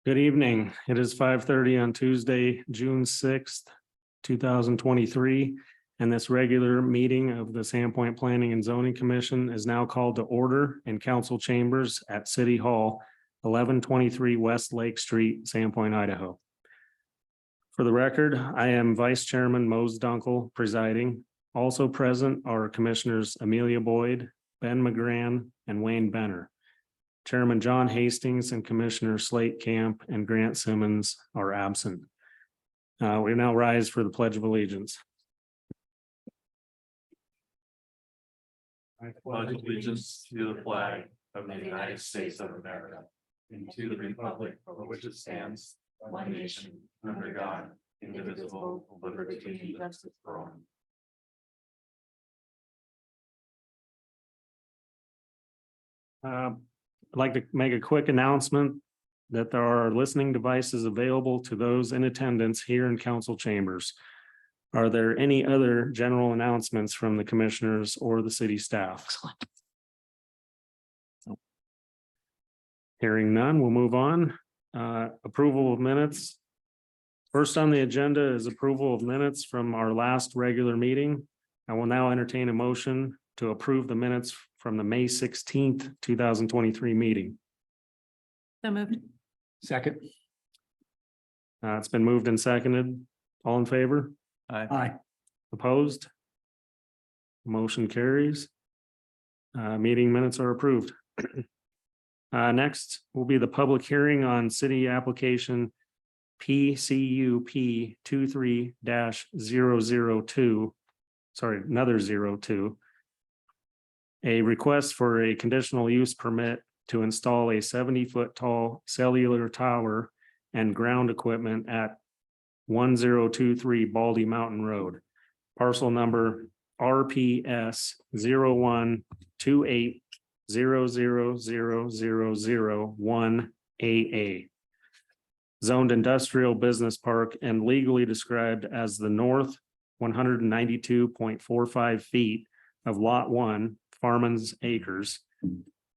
Good evening. It is 5:30 on Tuesday, June 6th, 2023. And this regular meeting of the Sandpoint Planning and Zoning Commission is now called to order in council chambers at City Hall, 1123 West Lake Street, Sandpoint, Idaho. For the record, I am Vice Chairman Mose Dunkel presiding. Also present are Commissioners Amelia Boyd, Ben McGran, and Wayne Benner. Chairman John Hastings and Commissioner Slate Camp and Grant Simmons are absent. We now rise for the Pledge of Allegiance. I pledge allegiance to the flag of the United States of America and to the republic for which it stands, one nation, under God, indivisible, with liberty and justice for all. I'd like to make a quick announcement that there are listening devices available to those in attendance here in council chambers. Are there any other general announcements from the commissioners or the city staff? Hearing none, we'll move on. Approval of minutes. First on the agenda is approval of minutes from our last regular meeting. I will now entertain a motion to approve the minutes from the May 16th, 2023 meeting. So moved. Second. It's been moved and seconded. All in favor? Aye. Opposed? Motion carries. Meeting minutes are approved. Next will be the public hearing on city application PCUP 23-002. Sorry, another 02. A request for a conditional use permit to install a 70-foot tall cellular tower and ground equipment at 1023 Baldy Mountain Road. Parcel number RPS 0128000001AA. Zoned industrial business park and legally described as the north 192.45 feet of Lot 1, Farman's Acres.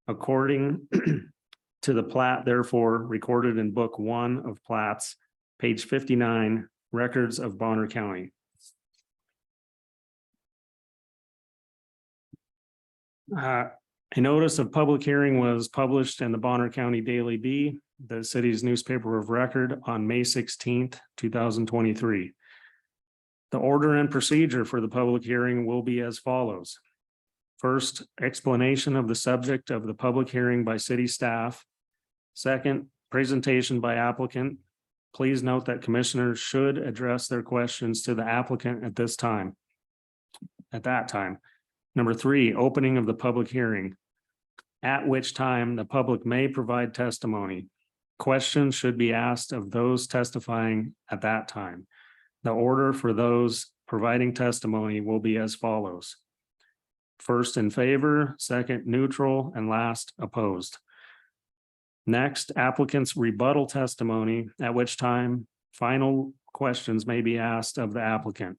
According to the plat, therefore recorded in Book 1 of Plats, page 59, Records of Bonner County. A notice of public hearing was published in the Bonner County Daily Bee, the city's newspaper of record, on May 16th, 2023. The order and procedure for the public hearing will be as follows. First, explanation of the subject of the public hearing by city staff. Second, presentation by applicant. Please note that commissioners should address their questions to the applicant at that time. Number 3, opening of the public hearing, at which time the public may provide testimony. Questions should be asked of those testifying at that time. The order for those providing testimony will be as follows. First in favor, second neutral, and last opposed. Next, applicant's rebuttal testimony, at which time final questions may be asked of the applicant.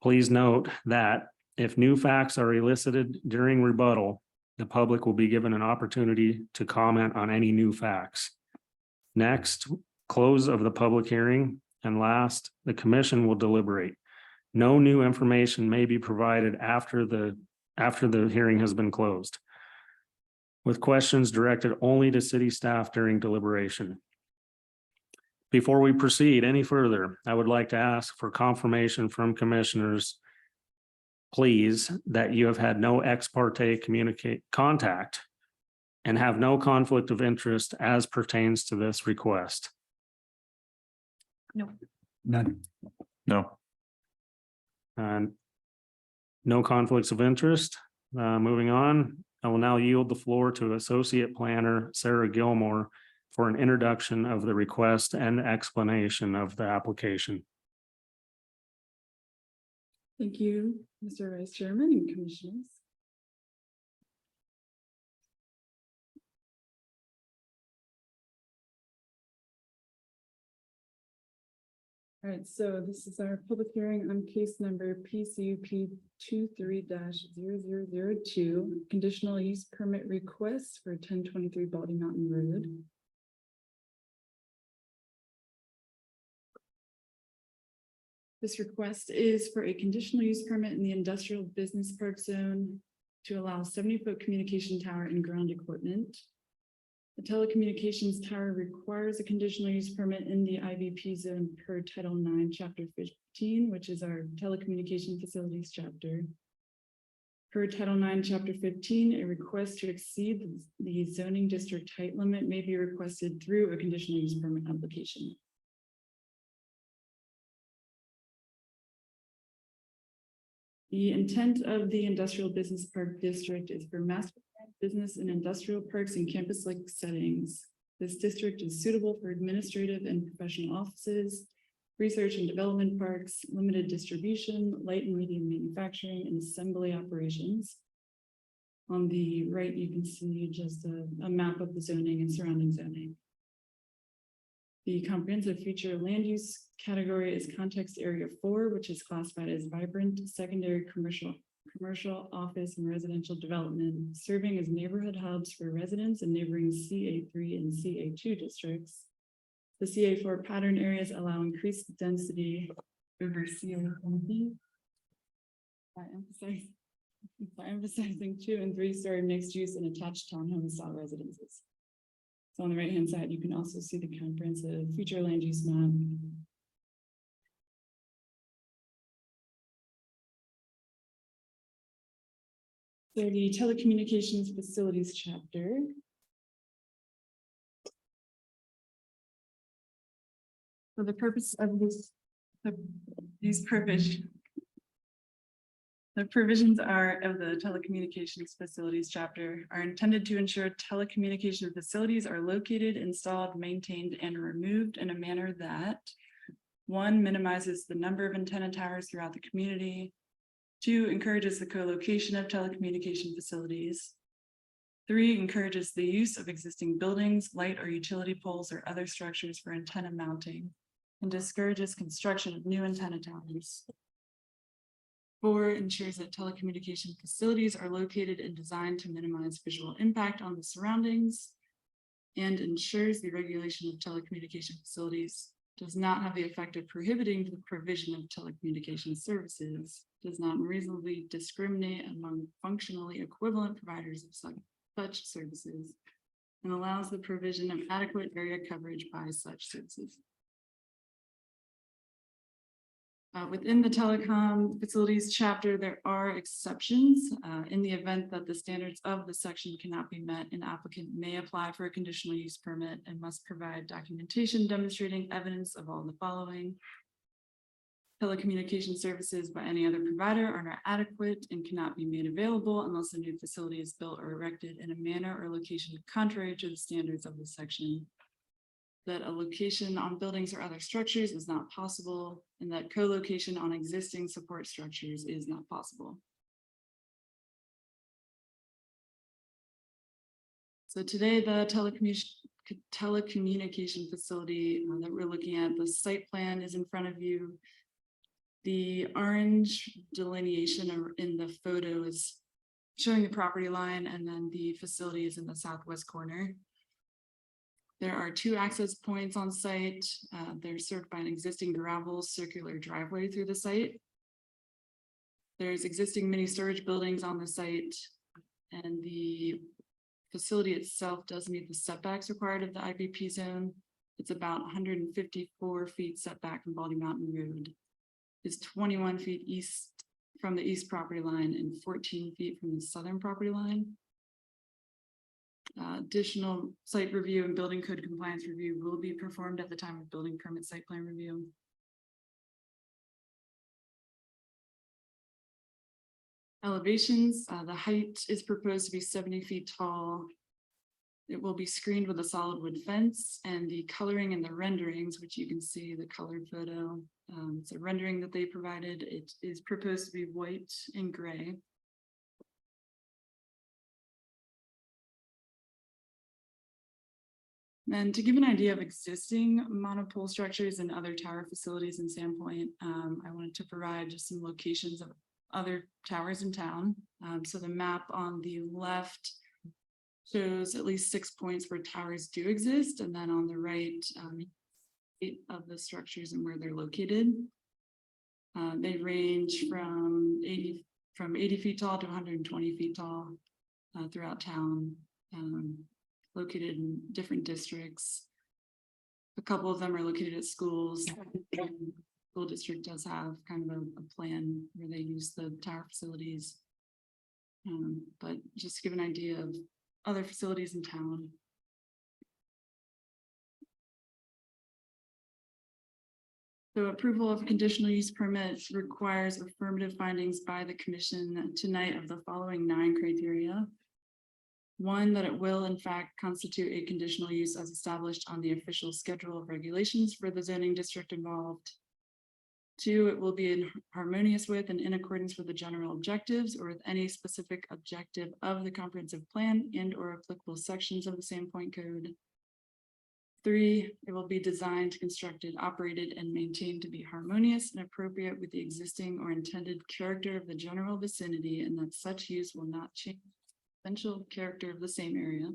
Please note that if new facts are elicited during rebuttal, the public will be given an opportunity to comment on any new facts. Next, close of the public hearing, and last, the commission will deliberate. No new information may be provided after the hearing has been closed, with questions directed only to city staff during deliberation. Before we proceed any further, I would like to ask for confirmation from commissioners, please, that you have had no ex parte contact and have no conflict of interest as pertains to this request. No. None. No. And no conflicts of interest. Moving on, I will now yield the floor to Associate Planner Sarah Gilmore for an introduction of the request and explanation of the application. Thank you, Mr. Vice Chairman and Commissioners. All right, so this is our public hearing on case number PCUP 23-0002, conditional use permit request for 1023 Baldy Mountain Road. This request is for a conditional use permit in the industrial business park zone to allow 70-foot communication tower and ground equipment. The telecommunications tower requires a conditional use permit in the IVP zone per Title IX, Chapter 15, which is our telecommunication facilities chapter. Per Title IX, Chapter 15, a request to exceed the zoning district height limit may be requested through a conditional use permit application. The intent of the industrial business park district is for master plan business and industrial parks and campus-like settings. This district is suitable for administrative and professional offices, research and development parks, limited distribution, light and medium manufacturing, and assembly operations. On the right, you can see just a map of the zoning and surrounding zoning. The comprehensive future land use category is context area 4, which is classified as vibrant secondary commercial office and residential development, serving as neighborhood hubs for residents and neighboring CA3 and CA2 districts. The CA4 pattern areas allow increased density over CA1 by emphasizing 2 and 3-story mixed use and attached townhome style residences. So on the right-hand side, you can also see the comprehensive future land use map. So the telecommunications facilities chapter. For the purpose of these provisions. The provisions of the telecommunications facilities chapter are intended to ensure telecommunication facilities are located, installed, maintained, and removed in a manner that 1, minimizes the number of antenna towers throughout the community. 2, encourages the co-location of telecommunication facilities. 3, encourages the use of existing buildings, light or utility poles, or other structures for antenna mounting, and discourages construction of new antenna towers. 4, ensures that telecommunication facilities are located and designed to minimize visual impact on the surroundings, and ensures the regulation of telecommunication facilities does not have the effect of prohibiting the provision of telecommunication services, does not unreasonably discriminate among functionally equivalent providers of such services, and allows the provision of adequate area coverage by such services. Within the telecom facilities chapter, there are exceptions. In the event that the standards of the section cannot be met, an applicant may apply for a conditional use permit and must provide documentation demonstrating evidence of all the following. Telecommunication services by any other provider are not adequate and cannot be made available unless a new facility is built or erected in a manner or location contrary to the standards of the section. That a location on buildings or other structures is not possible, and that co-location on existing support structures is not possible. So today, the telecommunication facility that we're looking at, the site plan is in front of you. The orange delineation in the photo is showing the property line, and then the facility is in the southwest corner. There are 2 access points on site. They're served by an existing gravel circular driveway through the site. There's existing mini storage buildings on the site, and the facility itself does meet the setbacks required of the IVP zone. It's about 154 feet setback from Baldy Mountain Road. It's 21 feet east from the east property line and 14 feet from the southern property line. Additional site review and building code compliance review will be performed at the time of building permit site plan review. Elevations, the height is proposed to be 70 feet tall. It will be screened with a solid wood fence, and the coloring and the renderings, which you can see the colored photo, it's a rendering that they provided. It is proposed to be white and gray. And to give an idea of existing monopole structures and other tower facilities in Sandpoint, I wanted to provide just some locations of other towers in town. So the map on the left shows at least 6 points where towers do exist, and then on the right, 8 of the structures and where they're located. They range from 80 feet tall to 120 feet tall throughout town, located in different districts. A couple of them are located at schools. School district does have kind of a plan where they use the tower facilities. But just to give an idea of other facilities in town. So approval of a conditional use permit requires affirmative findings by the commission tonight of the following 9 criteria. 1, that it will in fact constitute a conditional use as established on the official schedule of regulations for the zoning district involved. 2, it will be in harmonious with and in accordance with the general objectives or with any specific objective of the comprehensive plan and or applicable sections of the Sandpoint Code. 3, it will be designed, constructed, operated, and maintained to be harmonious and appropriate with the existing or intended character of the general vicinity, and that such use will not change the essential character of the same area.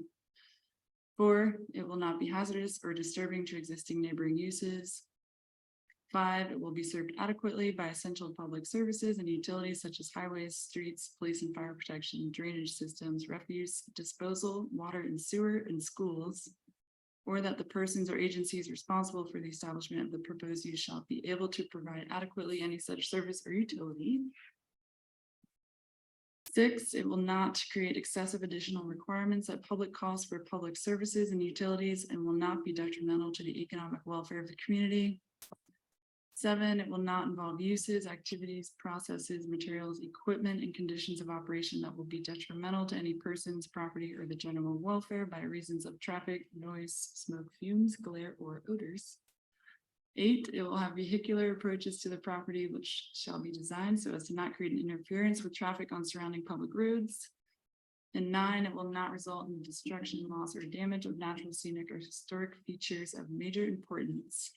4, it will not be hazardous or disturbing to existing neighboring uses. 5, it will be served adequately by essential public services and utilities such as highways, streets, police and fire protection, drainage systems, refuse disposal, water and sewer, and schools. Or that the persons or agencies responsible for the establishment of the proposed use shall be able to provide adequately any such service or utility. 6, it will not create excessive additional requirements at public costs for public services and utilities and will not be detrimental to the economic welfare of the community. 7, it will not involve uses, activities, processes, materials, equipment, and conditions of operation that will be detrimental to any person's property or the general welfare by reasons of traffic, noise, smoke, fumes, glare, or odors. 8, it will have vehicular approaches to the property which shall be designed so as to not create an interference with traffic on surrounding public roads. And 9, it will not result in the destruction, loss, or damage of natural, scenic, or historic features of major importance.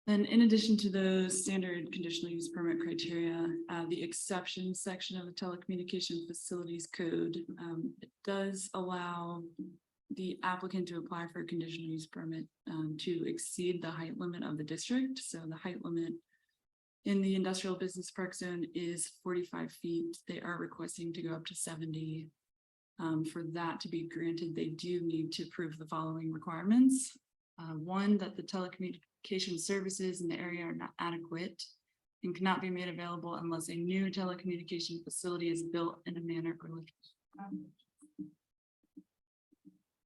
And in addition to those standard conditional use permit criteria, the exception section of the telecommunication facilities code, it does allow the applicant to apply for a conditional use permit to exceed the height limit of the district. So the height limit in the industrial business park zone is 45 feet. They are requesting to go up to 70. For that to be granted, they do need to prove the following requirements. 1, that the telecommunication services in the area are not adequate and cannot be made available unless a new telecommunication facility is built in a manner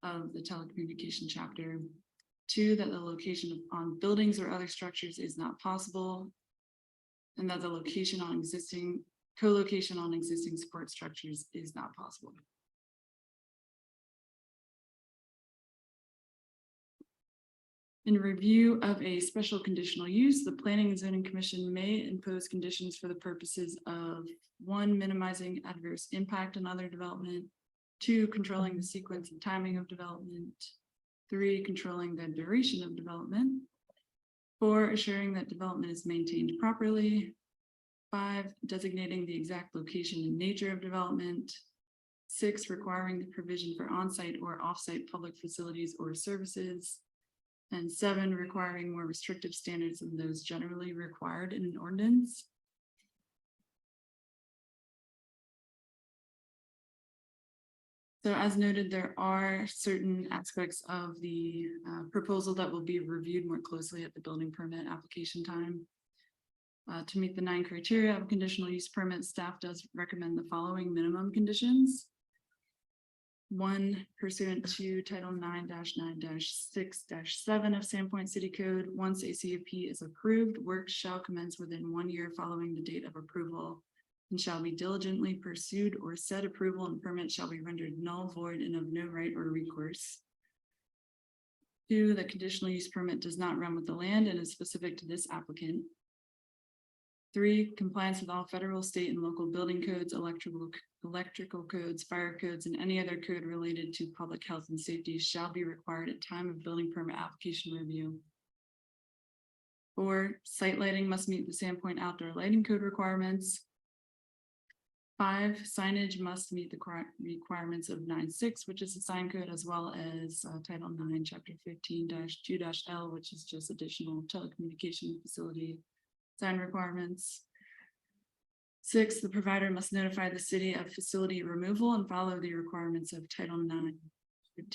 of the telecommunication chapter. 2, that the location on buildings or other structures is not possible, and that the location on co-location on existing support structures is not possible. In review of a special conditional use, the Planning and Zoning Commission may impose conditions for the purposes of 1, minimizing adverse impact on other development, 2, controlling the sequence and timing of development, 3, controlling the duration of development, 4, assuring that development is maintained properly, 5, designating the exact location and nature of development, 6, requiring the provision for on-site or off-site public facilities or services, and 7, requiring more restrictive standards than those generally required in an ordinance. So as noted, there are certain aspects of the proposal that will be reviewed more closely at the building permit application time. To meet the 9 criteria of a conditional use permit, staff does recommend the following minimum conditions. 1, pursuant to Title 9-9-6-7 of Sandpoint City Code, once a CUP is approved, work shall commence within 1 year following the date of approval and shall be diligently pursued, or said approval and permit shall be rendered null, void, and of no right or recourse. 2, the conditional use permit does not run with the land and is specific to this applicant. 3, compliance with all federal, state, and local building codes, electrical codes, fire codes, and any other code related to public health and safety shall be required at time of building permit application review. 4, site lighting must meet the Sandpoint outdoor lighting code requirements. 5, signage must meet the requirements of 9.6, which is the sign code, as well as Title 9, Chapter 15-2-L, which is just additional telecommunication facility sign requirements. 6, the provider must notify the city of facility removal and follow the requirements of Title 9,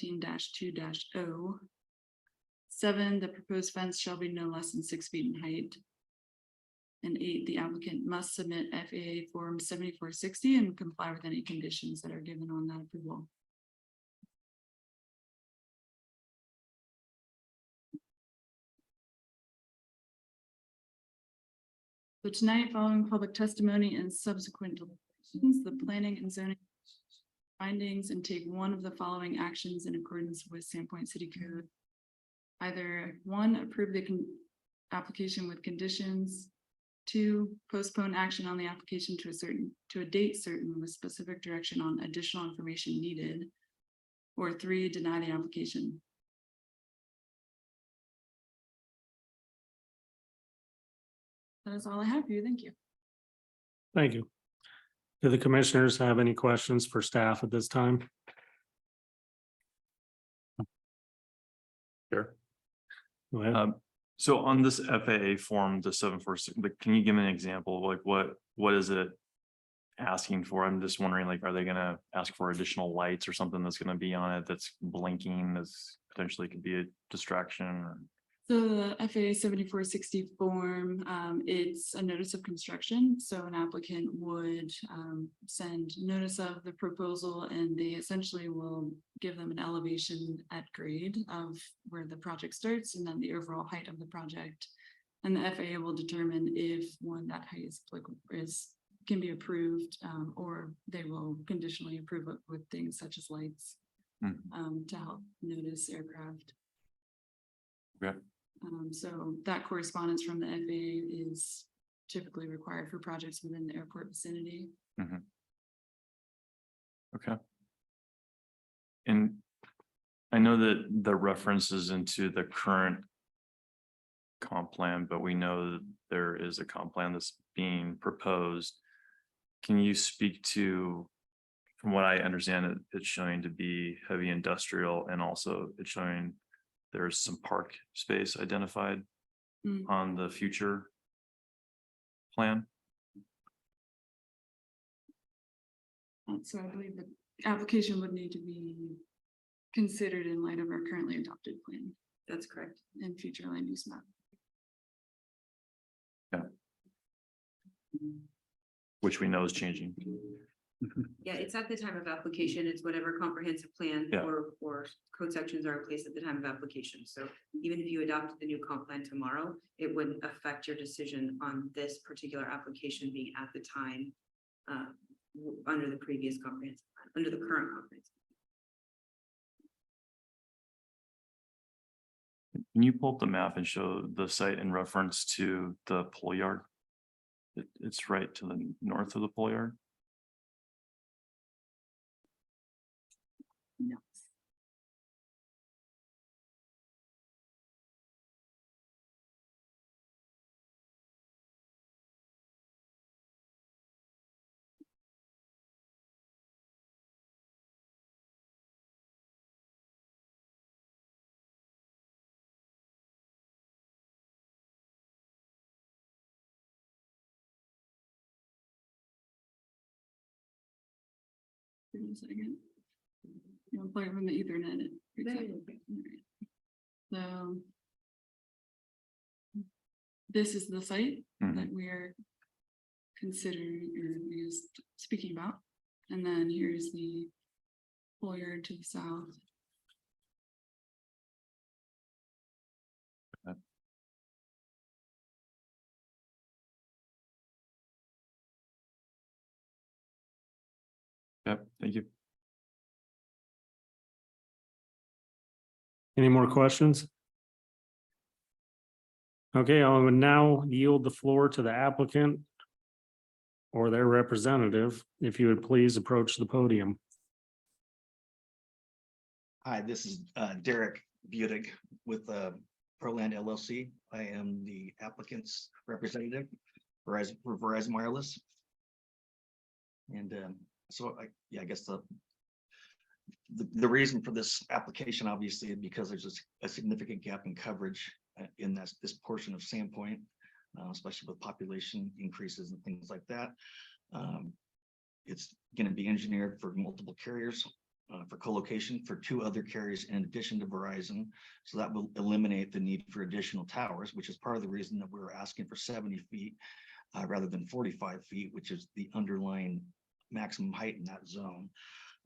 15-2-O. 7, the proposed fence shall be no less than 6 feet in height. And 8, the applicant must submit FAA Form 7460 and comply with any conditions that are given on that approval. So tonight, following public testimony and subsequent deliberations, the planning and zoning findings and take one of the following actions in accordance with Sandpoint City Code. Either 1, approve the application with conditions. 2, postpone action on the application to a date certain with specific direction on additional information needed. Or 3, deny the application. That is all I have for you. Thank you. Thank you. Do the commissioners have any questions for staff at this time? Sure. Go ahead. So on this FAA form, the 746, like, can you give me an example of like what is it asking for? I'm just wondering, like, are they gonna ask for additional lights or something that's gonna be on it that's blinking, that's potentially could be a distraction? Or... So the FAA 7460 form, it's a notice of construction. So an applicant would send notice of the proposal, and they essentially will give them an elevation at grade of where the project starts and then the overall height of the project. And the FAA will determine if that height can be approved, or they will conditionally approve it with things such as lights to help notice aircraft. Okay. So that correspondence from the FAA is typically required for projects within the airport vicinity. Okay. And I know that the references into the current comp plan, but we know that there is a comp plan that's being proposed. Can you speak to, from what I understand, it's showing to be heavy industrial, and also it's showing there's some park space identified on the future plan? So I believe the application would need to be considered in light of our currently adopted plan. That's correct. And future land use map. Yeah. Which we know is changing. Yeah, it's at the time of application. It's whatever comprehensive plan Yeah. or code sections are in place at the time of application. So even if you adopted the new comp plan tomorrow, it wouldn't affect your decision on this particular application being at the time under the previous comprehensive plan, under the current comprehensive. Can you pull up the map and show the site in reference to the pole yard? It's right to the north of the pole yard. No. Give me a second. You'll plug it from the Ethernet. So this is the site that we are considering or speaking about. And then here's the pole yard to the south. Yep, thank you. Any more questions? Okay, I would now yield the floor to the applicant or their representative, if you would please approach the podium. Hi, this is Derek Budig with Proland LLC. I am the applicant's representative for Verizon Wireless. And so I guess the reason for this application obviously is because there's a significant gap in coverage in this portion of Sandpoint, especially with population increases and things like that. It's going to be engineered for multiple carriers for co-location for 2 other carriers in addition to Verizon. So that will eliminate the need for additional towers, which is part of the reason that we're asking for 70 feet rather than 45 feet, which is the underlying maximum height in that zone.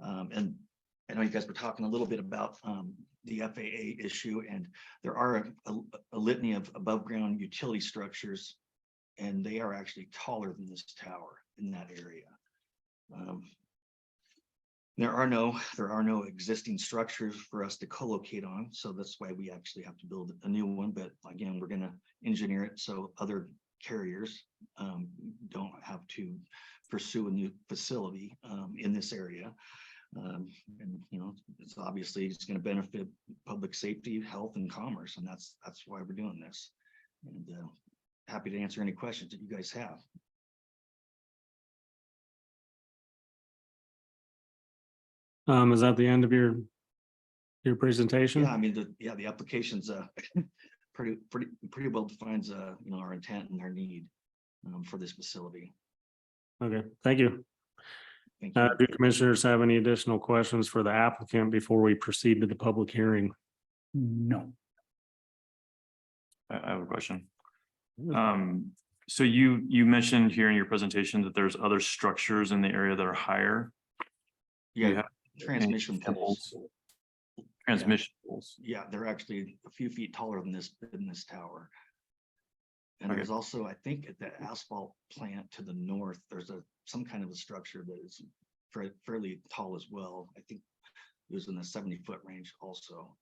And I know you guys were talking a little bit about the FAA issue, and there are a litany of above ground utility structures, and they are actually taller than this tower in that area. There are no existing structures for us to co-locate on, so that's why we actually have to build a new one. But again, we're going to engineer it so other carriers don't have to pursue a new facility in this area. And it's obviously going to benefit public safety, health, and commerce, and that's why we're doing this. And happy to answer any questions that you guys have. Is that the end of your presentation? Yeah, I mean, the application's pretty well defines our intent and our need for this facility. Okay, thank you. Thank you. Do commissioners have any additional questions for the applicant before we proceed to the public hearing? No. I have a question. So you mentioned here in your presentation that there's other structures in the area that are higher. You Yeah, have transmission any poles. Transmission poles. Yeah, they're actually a few feet taller than this tower. And Okay. there's also, I think, at the asphalt plant to the north, there's some kind of a structure that is fairly tall as well. I think it was in the 70-foot range also.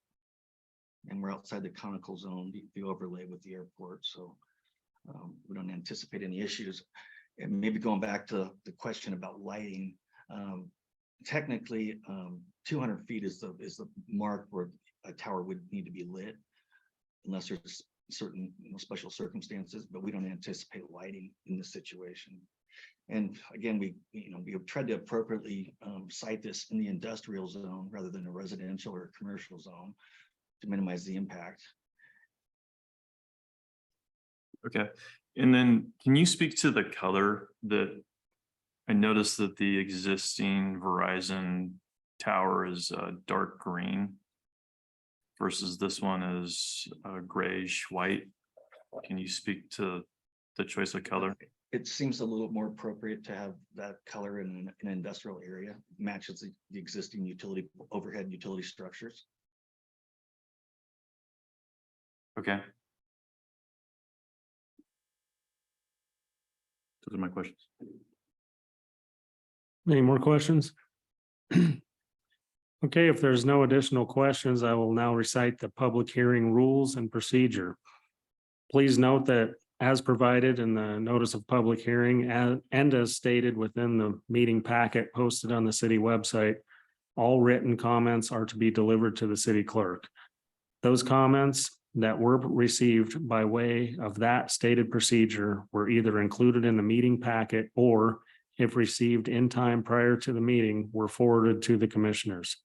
And we're outside the conical zone, the overlay with the airport, so we don't anticipate any issues. And maybe going back to the question about lighting, technically 200 feet is the mark where a tower would need to be lit, unless there's certain special circumstances, but we don't anticipate lighting in this situation. And again, we have tried to appropriately site this in the industrial zone rather than a residential or commercial zone to minimize the impact. Okay, and then can you speak to the color that I noticed that the existing Verizon tower is dark green versus this one is grayish white. Can you speak to the choice of color? It seems a little more appropriate to have that color in an industrial area. Matches the existing overhead utility structures. Okay. Those are my questions. Any more questions? Okay, if there's no additional questions, I will now recite the public hearing rules and procedure. Please note that as provided in the notice of public hearing and as stated within the meeting packet posted on the city website, all written comments are to be delivered to the city clerk. Those comments that were received by way of that stated procedure were either included in the meeting packet or, if received in time prior to the meeting, were forwarded to the commissioners.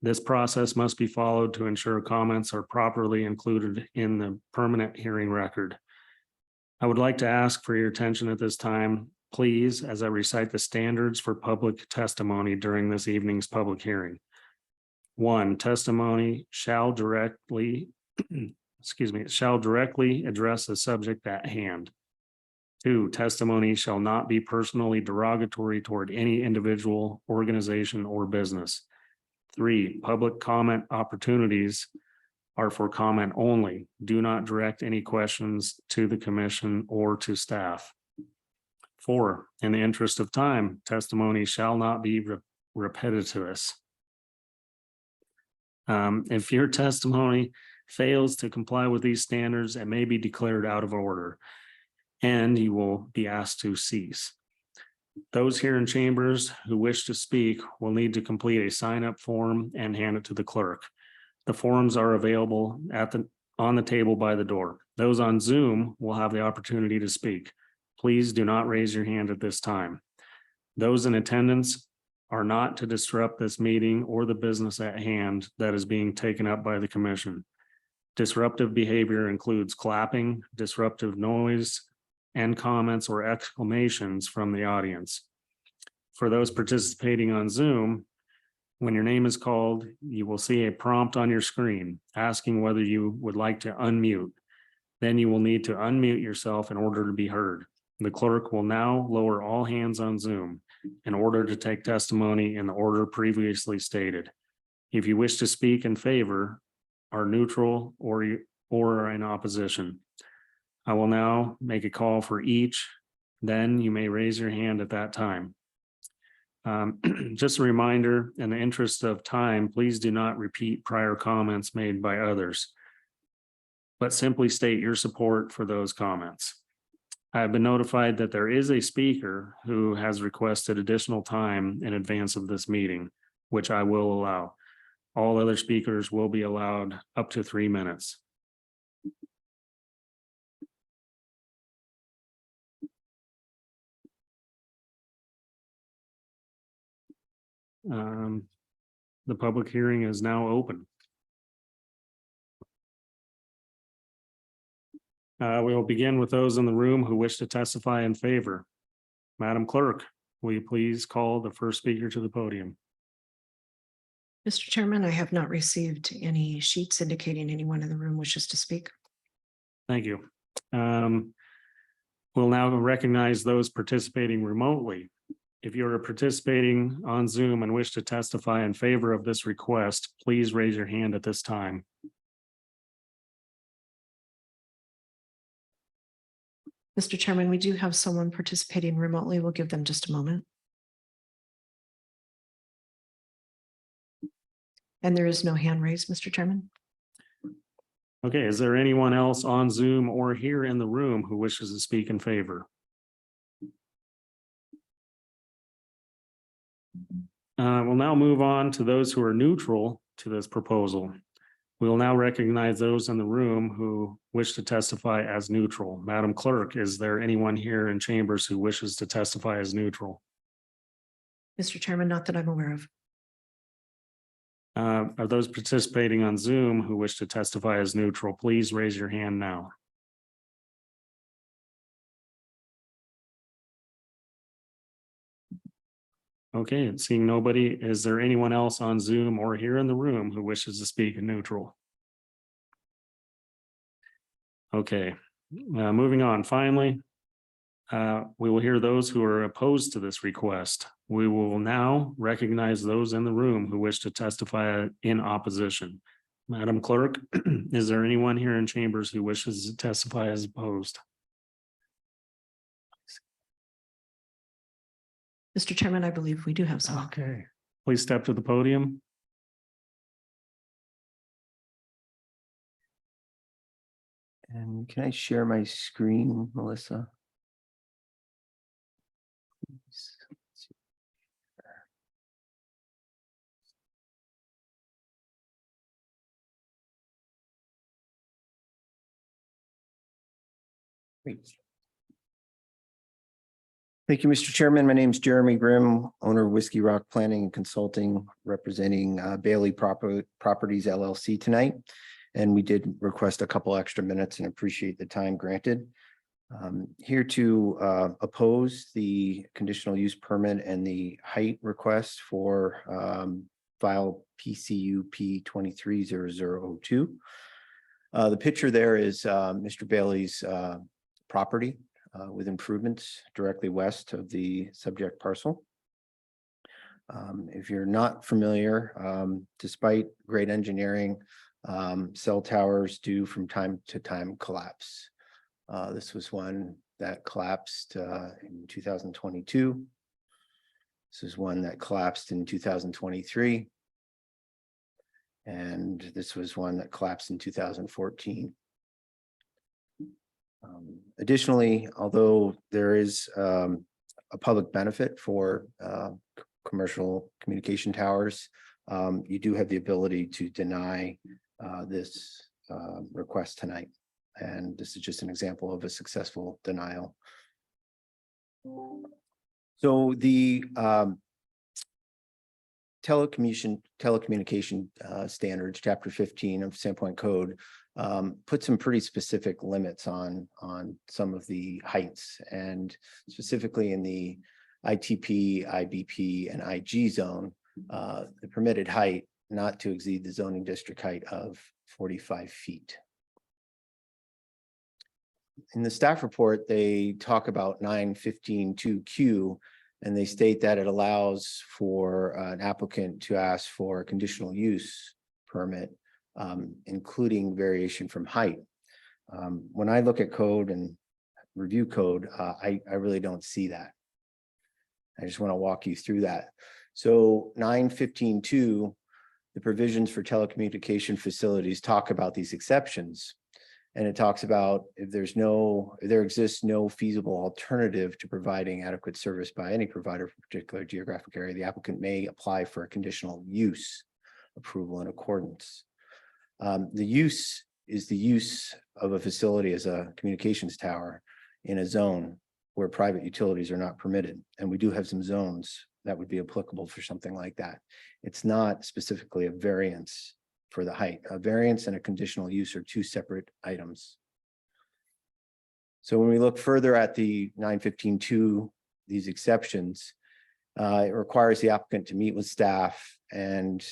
This process must be followed to ensure comments are properly included in the permanent hearing record. I would like to ask for your attention at this time, please, as I recite the standards for public testimony during this evening's public hearing. 1, testimony shall directly address the subject at hand. 2, testimony shall not be personally derogatory toward any individual, organization, or business. 3, public comment opportunities are for comment only. Do not direct any questions to the commission or to staff. 4, in the interest of time, testimony shall not be repetitious. If your testimony fails to comply with these standards, it may be declared out of order, and you will be asked to cease. Those here in chambers who wish to speak will need to complete a sign-up form and hand it to the clerk. The forms are available on the table by the door. Those on Zoom will have the opportunity to speak. Please do not raise your hand at this time. Those in attendance are not to disrupt this meeting or the business at hand that is being taken up by the commission. Disruptive behavior includes clapping, disruptive noise, and comments or exclamations from the audience. For those participating on Zoom, when your name is called, you will see a prompt on your screen asking whether you would like to unmute. Then you will need to unmute yourself in order to be heard. The clerk will now lower all hands on Zoom in order to take testimony in the order previously stated. If you wish to speak in favor, are neutral, or are in opposition, I will now make a call for each. Then you may raise your hand at that time. Just a reminder, in the interest of time, please do not repeat prior comments made by others, but simply state your support for those comments. I have been notified that there is a speaker who has requested additional time in advance of this meeting, which I will allow. All other speakers will be allowed up to 3 minutes. The public hearing is now open. We will begin with those in the room who wish to testify in favor. Madam Clerk, will you please call the first speaker to the podium? Mr. Chairman, I have not received any sheets indicating anyone in the room wishes to speak. Thank you. We'll now recognize those participating remotely. If you are participating on Zoom and wish to testify in favor of this request, please raise your hand at this time. Mr. Chairman, we do have someone participating remotely. We'll give them just a moment. And there is no hand raised, Mr. Chairman. Okay, is there anyone else on Zoom or here in the room who wishes to speak in favor? We'll now move on to those who are neutral to this proposal. We will now recognize those in the room who wish to testify as neutral. Madam Clerk, is there anyone here in chambers who wishes to testify as neutral? Mr. Chairman, not that I'm aware of. Are those participating on Zoom who wish to testify as neutral? Please raise your hand now. Okay, seeing nobody, is there anyone else on Zoom or here in the room who wishes to speak in neutral? Okay, moving on. Finally, we will hear those who are opposed to this request. We will now recognize those in the room who wish to testify in opposition. Madam Clerk, is there anyone here in chambers who wishes to testify as opposed? Mr. Chairman, I believe we do have some. Okay, please step to the podium. And can I share my screen, Melissa? Please. Let's see. Great. Thank you, Mr. Chairman. My name is Jeremy Grimm, owner of Whiskey Rock Planning and Consulting, representing Bailey Properties LLC tonight. And we did request a couple extra minutes and appreciate the time granted. Here to oppose the conditional use permit and the height request for file PCUP 230002. The picture there is Mr. Bailey's property with improvements directly west of the subject parcel. If you're not familiar, despite great engineering, cell towers do from time to time collapse. This was one that collapsed in 2022. This is one that collapsed in 2023. And this was one that collapsed in 2014. Additionally, although there is a public benefit for commercial communication towers, you do have the ability to deny this request tonight. And this is just an example of a successful denial. So the telecommunication standards, chapter 15 of Sandpoint Code, put some pretty specific limits on some of the heights, and specifically in the ITP, IBP, and IG zone, the permitted height not to exceed the zoning district height of 45 feet. In the staff report, they talk about 915.2Q, and they state that it allows for an applicant to ask for a conditional use permit, including variation from height. When I look at code and review code, I really don't see that. I just want to walk you through that. So 915.2, the provisions for telecommunication facilities talk about these exceptions. And it talks about if there exists no feasible alternative to providing adequate service by any provider for a particular geographic area, the applicant may apply for a conditional use approval in accordance. The use is the use of a facility as a communications tower in a zone where private utilities are not permitted. And we do have some zones that would be applicable for something like that. It's not specifically a variance for the height. A variance and a conditional use are two separate items. So when we look further at the 915.2, these exceptions, it requires the applicant to meet with staff, and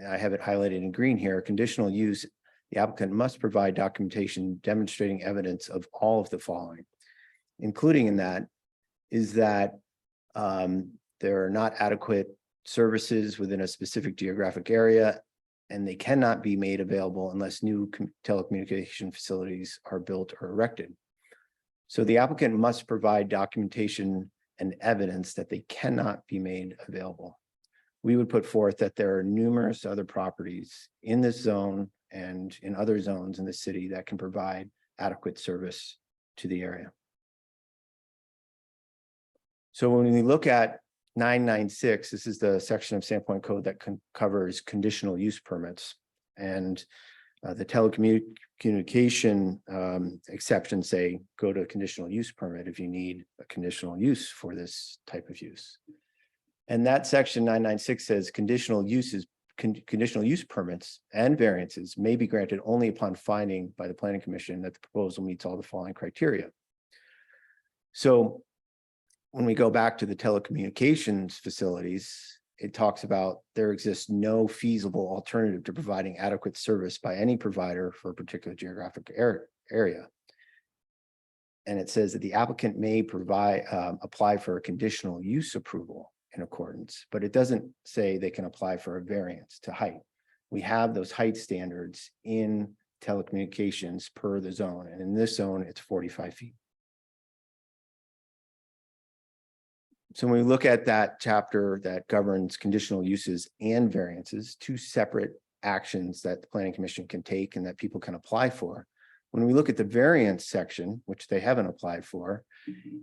I have it highlighted in green here. Conditional use, the applicant must provide documentation demonstrating evidence of all of the following, including in that is that there are not adequate services within a specific geographic area, and they cannot be made available unless new telecommunication facilities are built or erected. So the applicant must provide documentation and evidence that they cannot be made available. We would put forth that there are numerous other properties in this zone and in other zones in the city that can provide adequate service to the area. So when we look at 996, this is the section of Sandpoint Code that covers conditional use permits, and the telecommunication exceptions say go to a conditional use permit if you need a conditional use for this type of use. And that section 996 says conditional use permits and variances may be granted only upon finding by the Planning Commission that the proposal meets all the following criteria. So when we go back to the telecommunications facilities, it talks about there exists no feasible alternative to providing adequate service by any provider for a particular geographic area. And it says that the applicant may apply for a conditional use approval in accordance, but it doesn't say they can apply for a variance to height. We have those height standards in telecommunications per the zone, and in this zone, it's 45 feet. So when we look at that chapter that governs conditional uses and variances, two separate actions that the Planning Commission can take and that people can apply for. When we look at the variance section, which they haven't applied for,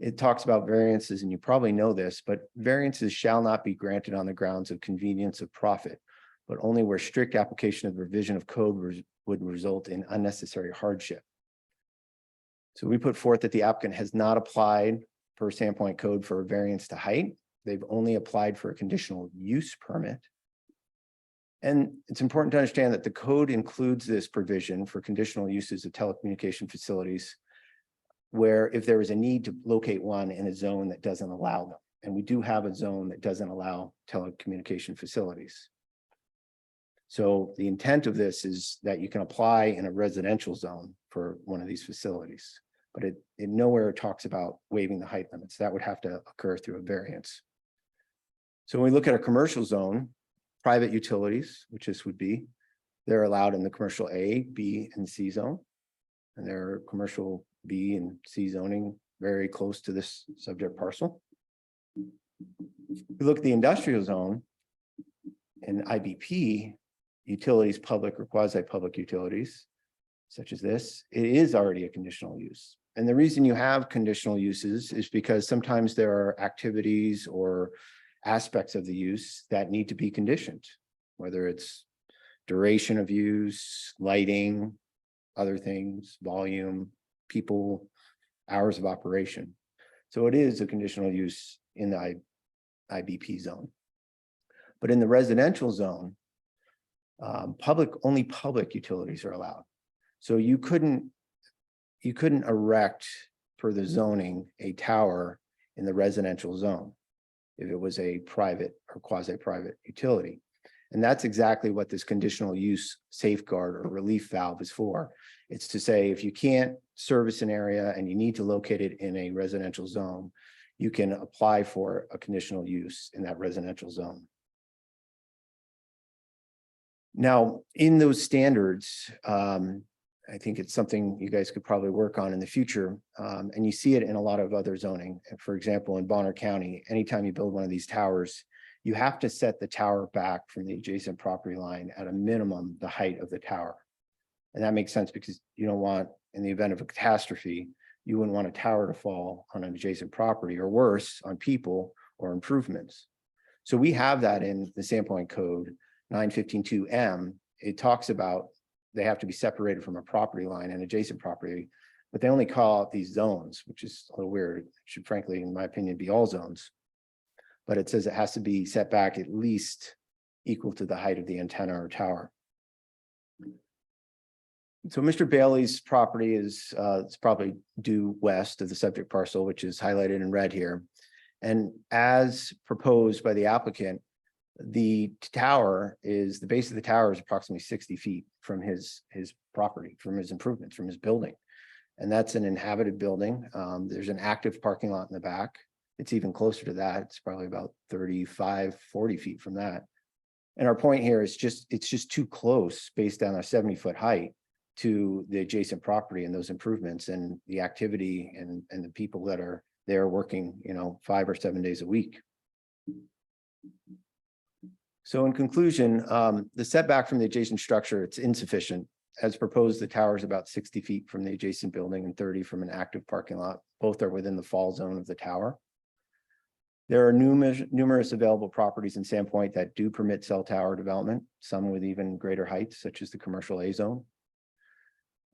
it talks about variances, and you probably know this, but variances shall not be granted on the grounds of convenience of profit, but only where strict application of the revision of code would result in unnecessary hardship. So we put forth that the applicant has not applied per Sandpoint Code for a variance to height. They've only applied for a conditional use permit. And it's important to understand that the code includes this provision for conditional uses of telecommunication facilities, where if there is a need to locate one in a zone that doesn't allow them. And we do have a zone that doesn't allow telecommunication facilities. So the intent of this is that you can apply in a residential zone for one of these facilities, but it nowhere talks about waiving the height limits. That would have to occur through a variance. So when we look at a commercial zone, private utilities, which this would be, they're allowed in the commercial A, B, and C zone. And there are commercial B and C zoning very close to this subject parcel. If you look at the industrial zone in IBP, utilities, public or quasi-public utilities, such as this, it is already a conditional use. And the reason you have conditional uses is because sometimes there are activities or aspects of the use that need to be conditioned, whether it's duration of use, lighting, other things, volume, people, hours of operation. So it is a conditional use in the IBP zone. But in the residential zone, only public utilities are allowed. So you couldn't erect for the zoning a tower in the residential zone if it was a private or quasi-private utility. And that's exactly what this conditional use safeguard or relief valve is for. It's to say, if you can't service an area and you need to locate it in a residential zone, you can apply for a conditional use in that residential zone. Now, in those standards, I think it's something you guys could probably work on in the future. And you see it in a lot of other zoning. For example, in Bonner County, anytime you build one of these towers, you have to set the tower back from the adjacent property line at a minimum, the height of the tower. And that makes sense because you don't want, in the event of a catastrophe, you wouldn't want a tower to fall on an adjacent property, or worse, on people or improvements. So we have that in the Sandpoint code 915.2M. It talks about they have to be separated from a property line and adjacent property, but they only call out these zones, which is a little weird. It should, frankly, in my opinion, be all zones. But it says it has to be set back at least equal to the height of the antenna or tower. So Mr. Bailey's property is it's probably due west of the subject parcel, which is highlighted in red here. And as proposed by the applicant, the base of the tower is approximately 60 feet from his property, from his improvements, from his building. And that's an inhabited building. There's an active parking lot in the back. It's even closer to that. It's probably about 35, 40 feet from that. And our point here is it's just too close based on a 70-foot height to the adjacent property and those improvements and the activity and the people that are there working, 5 or 7 days a week. So in conclusion, the setback from the adjacent structure, it's insufficient. As proposed, the tower is about 60 feet from the adjacent building and 30 from an active parking lot. Both are within the fall zone of the tower. There are numerous available properties in Sandpoint that do permit cell tower development, some with even greater heights, such as the commercial A zone.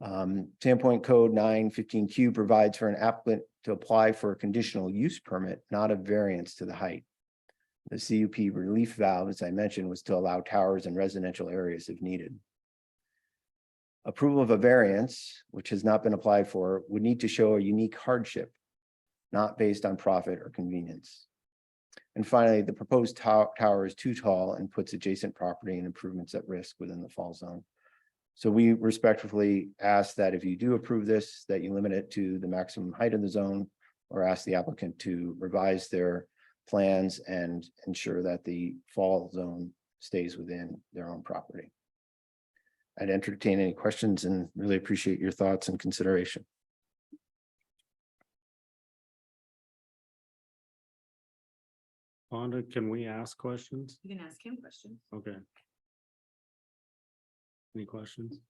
Sandpoint Code 915Q provides for an applicant to apply for a conditional use permit, not a variance to the height. The CUP relief valve, as I mentioned, was to allow towers in residential areas if needed. Approval of a variance, which has not been applied for, would need to show a unique hardship, not based on profit or convenience. And finally, the proposed tower is too tall and puts adjacent property and improvements at risk within the fall zone. So we respectfully ask that if you do approve this, that you limit it to the maximum height of the zone, or ask the applicant to revise their plans and ensure that the fall zone stays within their own property. I'd entertain any questions and really appreciate your thoughts and consideration. Wanda, can we ask questions? You can ask him questions. Okay. Any questions?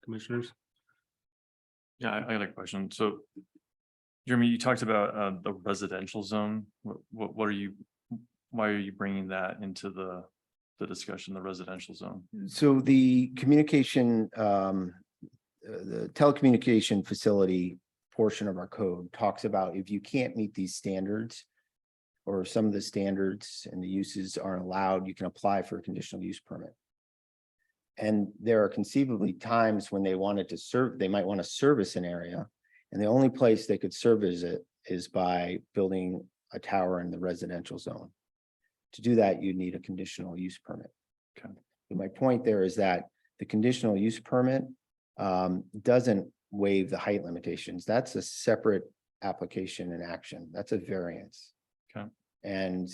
Commissioners? Yeah, I got a question. So Jeremy, you talked about the residential zone. What are you, why are you bringing that into the discussion, the residential zone? So the communication, the telecommunication facility portion of our code talks about if you can't meet these standards, or some of the standards and the uses aren't allowed, you can apply for a conditional use permit. And there are conceivably times when they wanted to serve, they might want to service an area, and the only place they could service it is by building a tower in the residential zone. To do that, you need a conditional use permit. Okay. And my point there is that the conditional use permit doesn't waive the height limitations. That's a separate application and action. That's a variance. Okay. And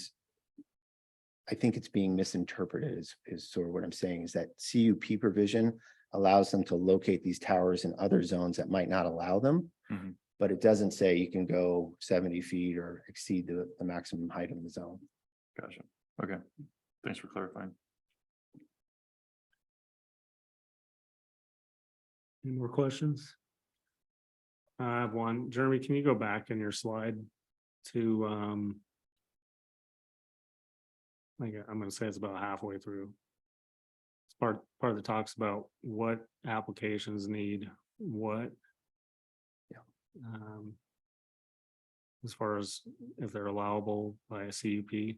I think it's being misinterpreted is sort of what I'm saying, is that CUP provision allows them to locate these towers in other zones that might not allow them. Mhm. But it doesn't say you can go 70 feet or exceed the maximum height of the zone. Gotcha. Okay. Thanks for clarifying. Any more questions? I have one. Jeremy, can you go back in your slide to I'm gonna say it's about halfway through. It's part that talks about what applications need what. Yeah. as far as if they're allowable by a CUP.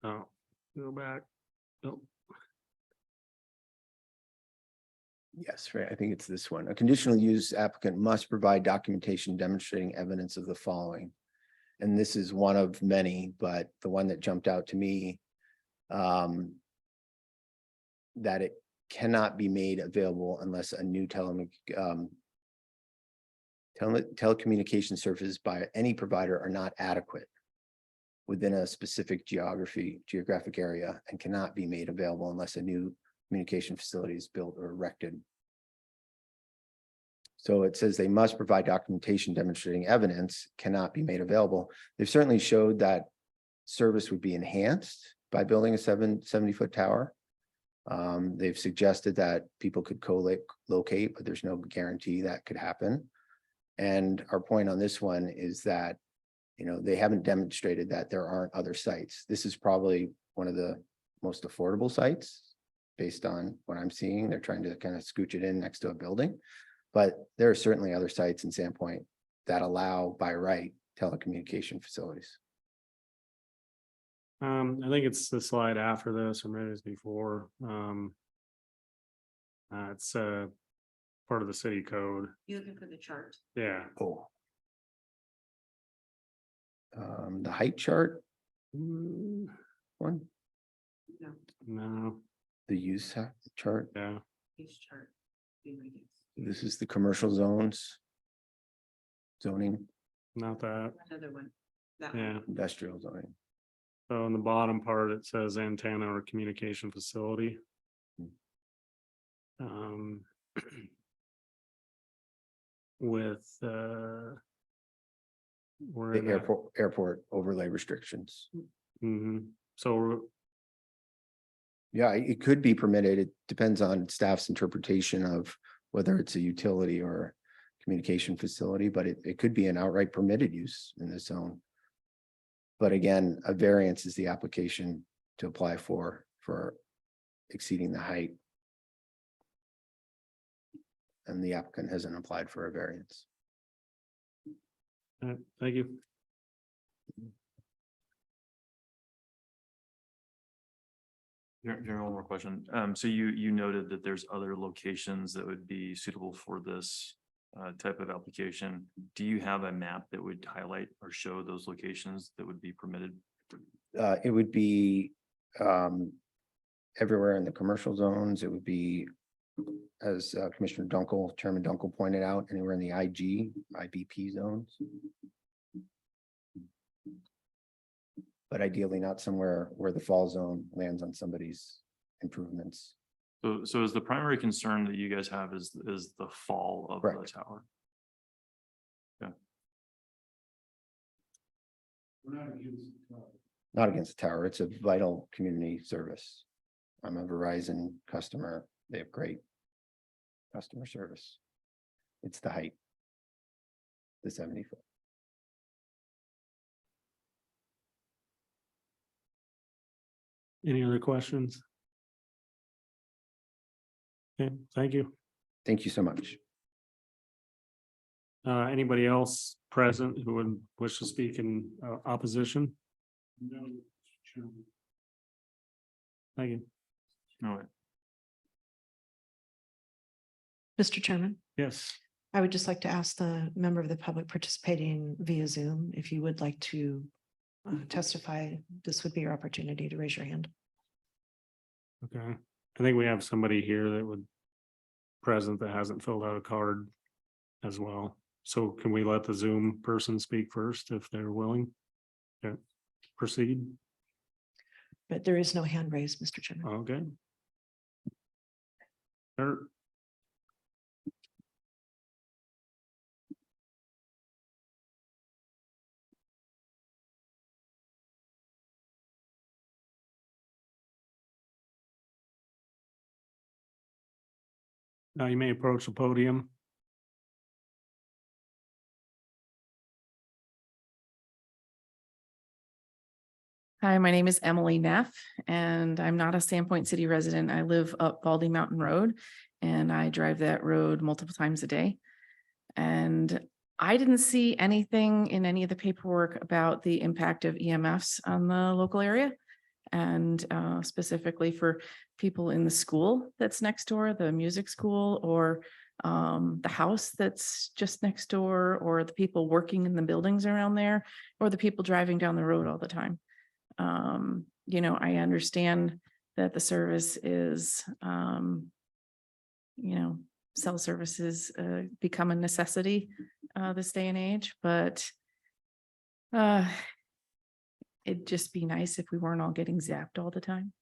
Oh, go back. Nope. Yes, right. I think it's this one. A conditional use applicant must provide documentation demonstrating evidence of the following. And this is one of many, but the one that jumped out to me, that it cannot be made available unless a new telecommunication services by any provider are not adequate within a specific geographic area, and cannot be made available unless a new communication facility is built or erected. So it says they must provide documentation demonstrating evidence cannot be made available. They've certainly showed that service would be enhanced by building a 70-foot tower. They've suggested that people could co-locate, but there's no guarantee that could happen. And our point on this one is that, you know, they haven't demonstrated that there aren't other sites. This is probably one of the most affordable sites based on what I'm seeing. They're trying to kind of scooch it in next to a building. But there are certainly other sites in Sandpoint that allow by right telecommunication facilities. I think it's the slide after this, or maybe it's before. It's part of the city code. You looking for the chart? Yeah. Oh. The height chart Mm, one, No, No, the use chart. yeah, use chart. Be my guess. This is the commercial zones. Zoning, not that. Another one. That one. Yeah. industrial zoning. So in the bottom part, it says antenna or communication facility. With we're The in that- airport overlay restrictions. So Yeah, it could be permitted. It depends on staff's interpretation of whether it's a utility or communication facility, but it could be an outright permitted use in this zone. But again, a variance is the application to apply for exceeding the height. And the applicant hasn't applied for a variance. thank you. Jeremy, one more question. So you noted that there's other locations that would be suitable for this type of application. Do you have a map that would highlight or show those locations that would be permitted? It would be everywhere in the commercial zones. It would be, as Commissioner Dunkel, Chairman Dunkel pointed out, anywhere in the IBP zones. But ideally not somewhere where the fall zone lands on somebody's improvements. So is the primary concern that you guys have is the fall of the Correct. tower? Not against the tower. It's a vital community service. I'm a Verizon customer. They have great customer service. It's the height. The 70-foot. Any other questions? Okay, thank you. Thank you so much. Anybody else present who would wish to speak in opposition? Thank you. No. Mr. Chairman, Yes, I would just like to ask the member of the public participating via Zoom, if you would like to testify, this would be your opportunity to raise your hand. okay. I think we have somebody here that would present that hasn't filled out a card as well. So can we let the Zoom person speak first if they're willing? Okay, proceed. But there is no hand raised, Mr. Chairman. Okay. Sure. Now you may approach the podium. Hi, my name is Emily Neff, and I'm not a Sandpoint City resident. I live up Baldy Mountain Road, and I drive that road multiple times a day. And I didn't see anything in any of the paperwork about the impact of EMFs on the local area. And specifically for people in the school that's next door, the music school, or the house that's just next door, or the people working in the buildings around there, or the people driving down the road all the time. You know, I understand that the service is, you know, cell services become a necessity this day and age, but it'd just be nice if we weren't all getting zapped all the time.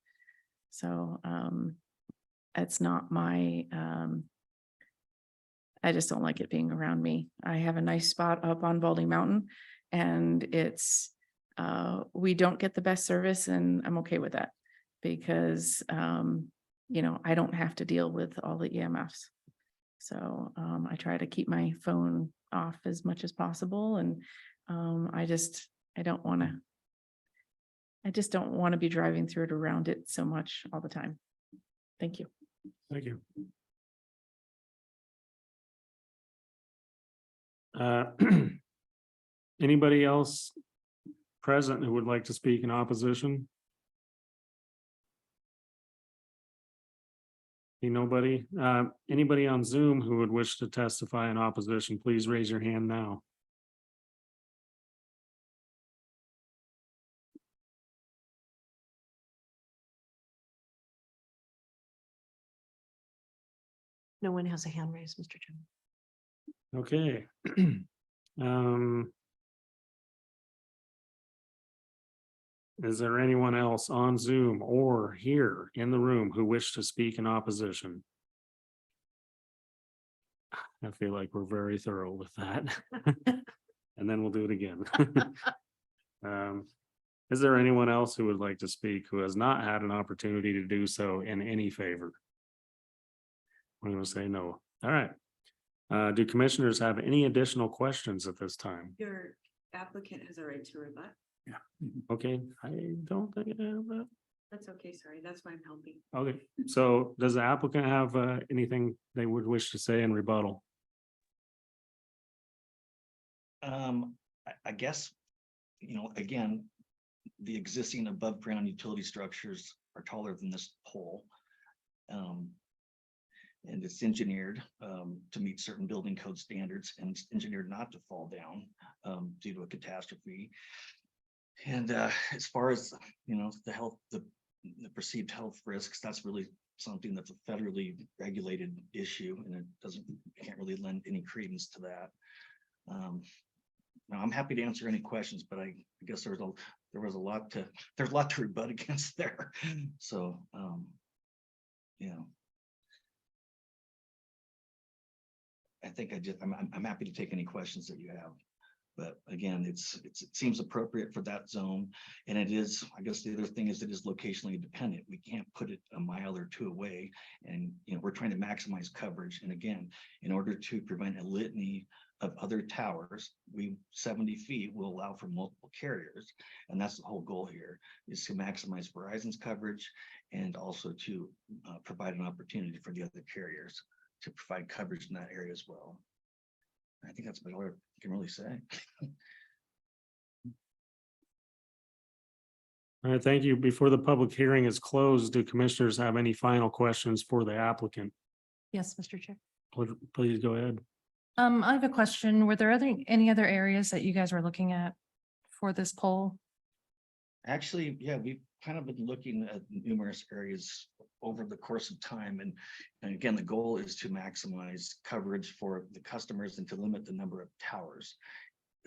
So it's not my, I just don't like it being around me. I have a nice spot up on Baldy Mountain, and it's, we don't get the best service, and I'm okay with that because, you know, I don't have to deal with all the EMFs. So I try to keep my phone off as much as possible. And I just don't want to be driving through it around it so much all the time. Thank you. Thank you. Anybody else present who would like to speak in opposition? Nobody, anybody on Zoom who would wish to testify in opposition, please raise your hand now. No one has a hand raised, Mr. Chairman. Okay. Is there anyone else on Zoom or here in the room who wish to speak in opposition? I feel like we're very thorough with that. And then we'll do it again. Is there anyone else who would like to speak who has not had an opportunity to do so in any favor? I'm going to say no. All right. Do commissioners have any additional questions at this time? Your applicant has a right to rebut. Okay, I don't think I have that. That's okay, sorry, that's why I'm helping. Okay, so does the applicant have anything they would wish to say in rebuttal? I guess, you know, again, the existing above ground utility structures are taller than this pole. And it's engineered to meet certain building code standards, and it's engineered not to fall down due to a catastrophe. And as far as, you know, the health, the perceived health risks, that's really something that's a federally regulated issue, and it can't really lend any credence to that. Now I'm happy to answer any questions, but I guess there's a lot to rebut against there. So you know, I think I'm happy to take any questions that you have. But again, it seems appropriate for that zone. And it is, I guess the other thing is it is locationally dependent. We can't put it a mile or two away. And, you know, we're trying to maximize coverage. And again, in order to prevent a litany of other towers, 70 feet will allow for multiple carriers. And that's the whole goal here, is to maximize Verizon's coverage and also to provide an opportunity for the other carriers to provide coverage in that area as well. I think that's about all I can really say. All right, thank you. Before the public hearing is closed, do commissioners have any final questions for the applicant? Yes, Mr. Chair. Please go ahead. I have a question. Were there any other areas that you guys were looking at for this poll? Actually, yeah, we've kind of been looking at numerous areas over the course of time. And again, the goal is to maximize coverage for the customers and to limit the number of towers.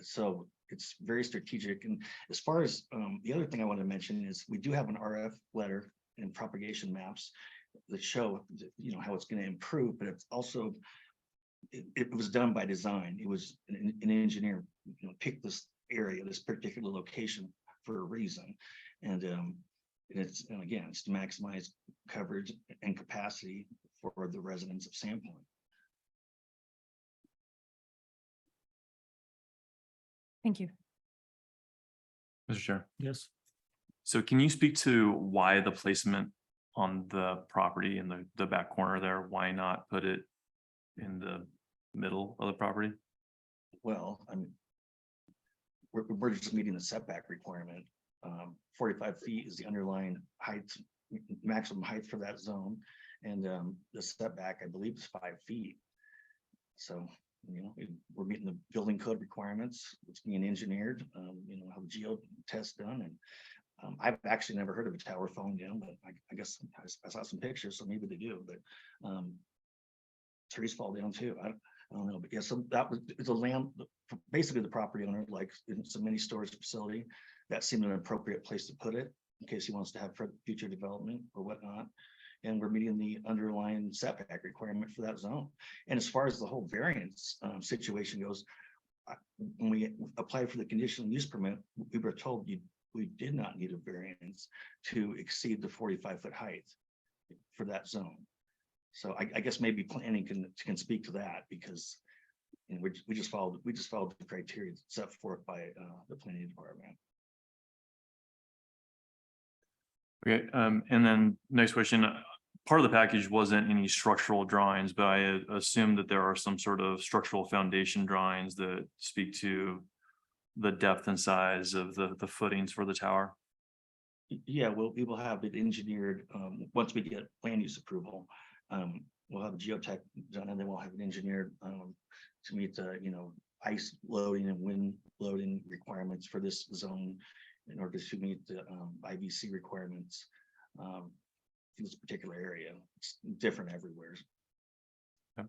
So it's very strategic. And as far as the other thing I want to mention is we do have an RF letter and propagation maps that show, you know, how it's going to improve, but it's also, it was done by design. It was an engineer, you know, picked this area, this particular location for a reason. And it's, and again, it's to maximize coverage and capacity for the residents of Sandpoint. Thank you. Mr. Chair, Yes. So can you speak to why the placement on the property in the back corner there? Why not put it in the middle of the property? Well, I mean, we're just meeting the setback requirement. 45 feet is the underlying height, maximum height for that zone. And the setback, I believe, is 5 feet. So, you know, we're meeting the building code requirements. It's being engineered, you know, have geo test done. And I've actually never heard of a tower falling down, but I guess I saw some pictures, so maybe they do, but trees fall down too. I don't know, but yeah, so that was, it's a land, basically the property owner, like in some mini storage facility, that seemed an appropriate place to put it in case he wants to have future development or whatnot. And we're meeting the underlying setback requirement for that zone. And as far as the whole variance situation goes, when we applied for the conditional use permit, we were told we did not need a variance to exceed the 45-foot height for that zone. So I guess maybe planning can speak to that, because you know, we just followed the criteria set forth by the planning department. Okay, and then next question, part of the package wasn't any structural drawings, but I assume that there are some sort of structural foundation drawings that speak to the depth and size of the footings for the tower. Yeah, we will have it engineered once we get land use approval. We'll have a geotech done, and then we'll have it engineered to meet the, you know, ice loading and wind loading requirements for this zone in order to meet the IBC requirements in this particular area. It's different everywhere. Okay.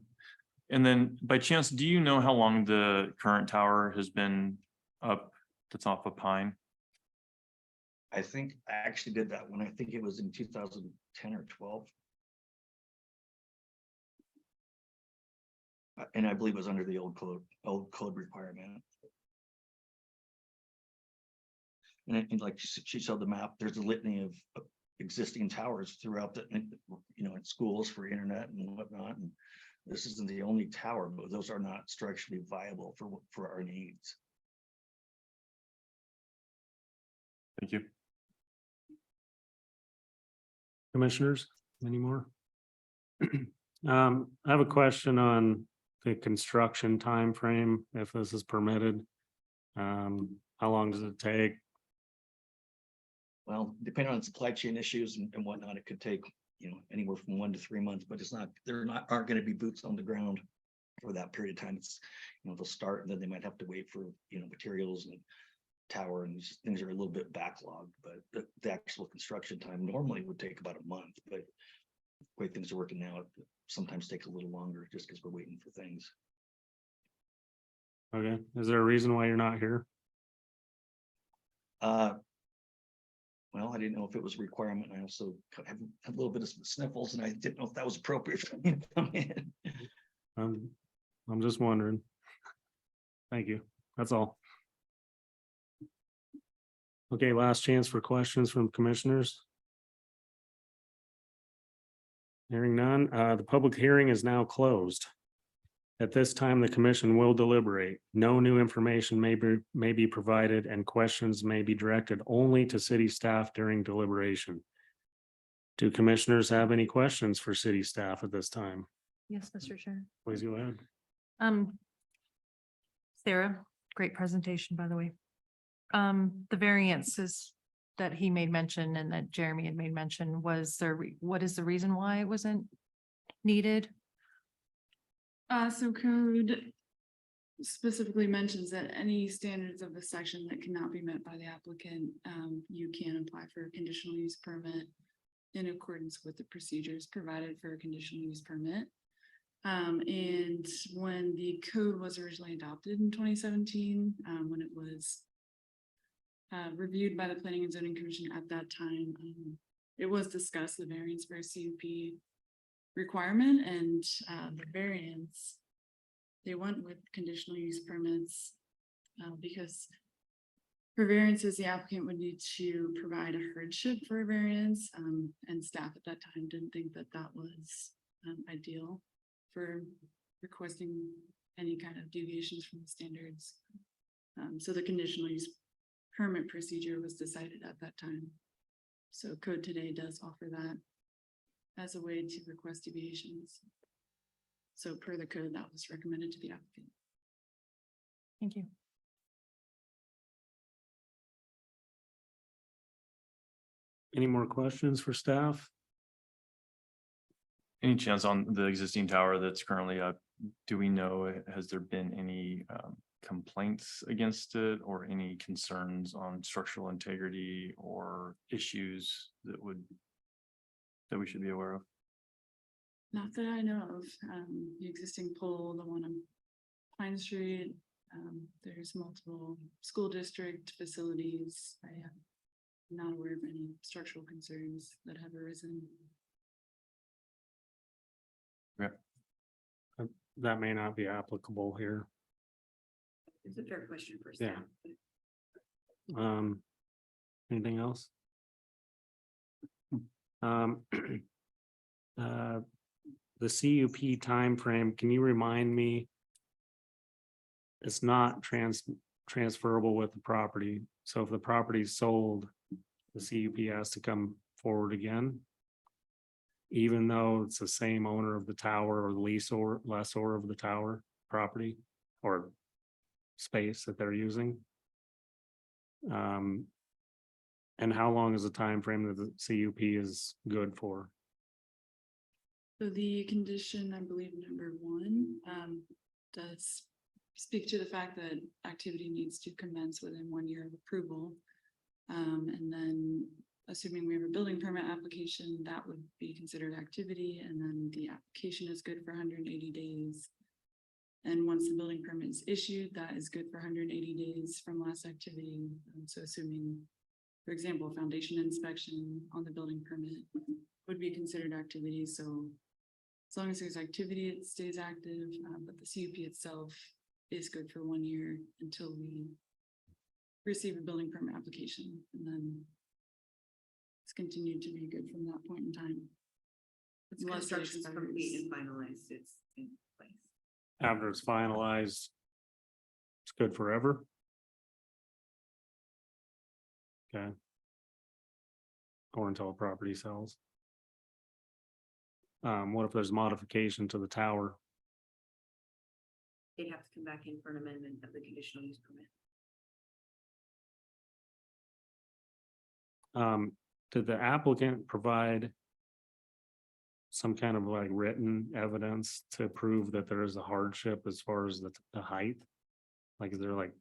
And then by chance, do you know how long the current tower has been up that's off of Pine? I think I actually did that one. I think it was in 2010 or 12. And I believe it was under the old code requirement. And like she showed the map, there's a litany of existing towers throughout the, you know, in schools for internet and whatnot. And this isn't the only tower, but those are not structurally viable for our needs. Thank you. Commissioners, any more? I have a question on the construction time frame, if this is permitted. How long does it take? Well, depending on supply chain issues and whatnot, it could take, you know, anywhere from 1 to 3 months, but it's not, aren't going to be boots on the ground for that period of time. It's, you know, they'll start and then they might have to wait for, you know, materials and tower, and these things are a little bit backlogged, but the actual construction time normally would take about a month, but the way things are working now, it sometimes takes a little longer just because we're waiting for things. Okay, is there a reason why you're not here? Well, I didn't know if it was a requirement. I also have a little bit of sniffles, and I didn't know if that was appropriate for me to come in. I'm just wondering. Thank you. That's all. Okay, last chance for questions from commissioners. Hearing none, the public hearing is now closed. At this time, the commission will deliberate. No new information may be provided, and questions may be directed only to city staff during deliberation. Do commissioners have any questions for city staff at this time? Yes, Mr. Chair. Please go ahead. Sarah, great presentation, by the way. The variances that he made mention and that Jeremy had made mention, was there, what is the reason why it wasn't needed? So code specifically mentions that any standards of the section that cannot be met by the applicant, you can apply for a conditional use permit in accordance with the procedures provided for a conditional use permit. And when the code was originally adopted in 2017, when it was reviewed by the Planning and Zoning Commission at that time, it was discussed the variance for a CUP requirement, and the variance, they went with conditional use permits because for variances, the applicant would need to provide a hardship for a variance, and staff at that time didn't think that that was ideal for requesting any kind of deviations from the standards. So the conditional use permit procedure was decided at that time. So code today does offer that as a way to request deviations. So per the code, that was recommended to the applicant. Thank you. Any more questions for staff? Any chance on the existing tower that's currently up? Do we know, has there been any complaints against it or any concerns on structural integrity or issues that we should be aware of? Not that I know of, the existing pole, the one on Pine Street, there's multiple school district facilities. I am not aware of any structural concerns that have arisen. That may not be applicable here. It's a fair question for Yeah. staff. Anything else? The CUP timeframe, can you remind me? It's not transferable with the property, so if the property is sold, the CUP has to come forward again. Even though it's the same owner of the tower or the lease or lessor of the tower property or space that they're using. And how long is the time frame that the CUP is good for? So the condition, I believe, number 1, does speak to the fact that activity needs to commence within 1 year of approval. And then assuming we have a building permit application, that would be considered activity, and then the application is good for 180 days. And once the building permit is issued, that is good for 180 days from last activity. So assuming, for example, foundation inspection on the building permit would be considered activity. So as long as there's activity, it stays active, but the CUP itself is good for 1 year until we receive a building permit application, and then it's continued to be good from that point in time. It's Unless it construction's complete expires. and finalized, it's in place. After it's finalized, it's good forever? Okay. Or until a property sells. What if there's modification to the tower? They'd have to come back in for an amendment of the conditional use permit. Did the applicant provide some kind of like written evidence to prove that there is a hardship as far as the height? Like, is there like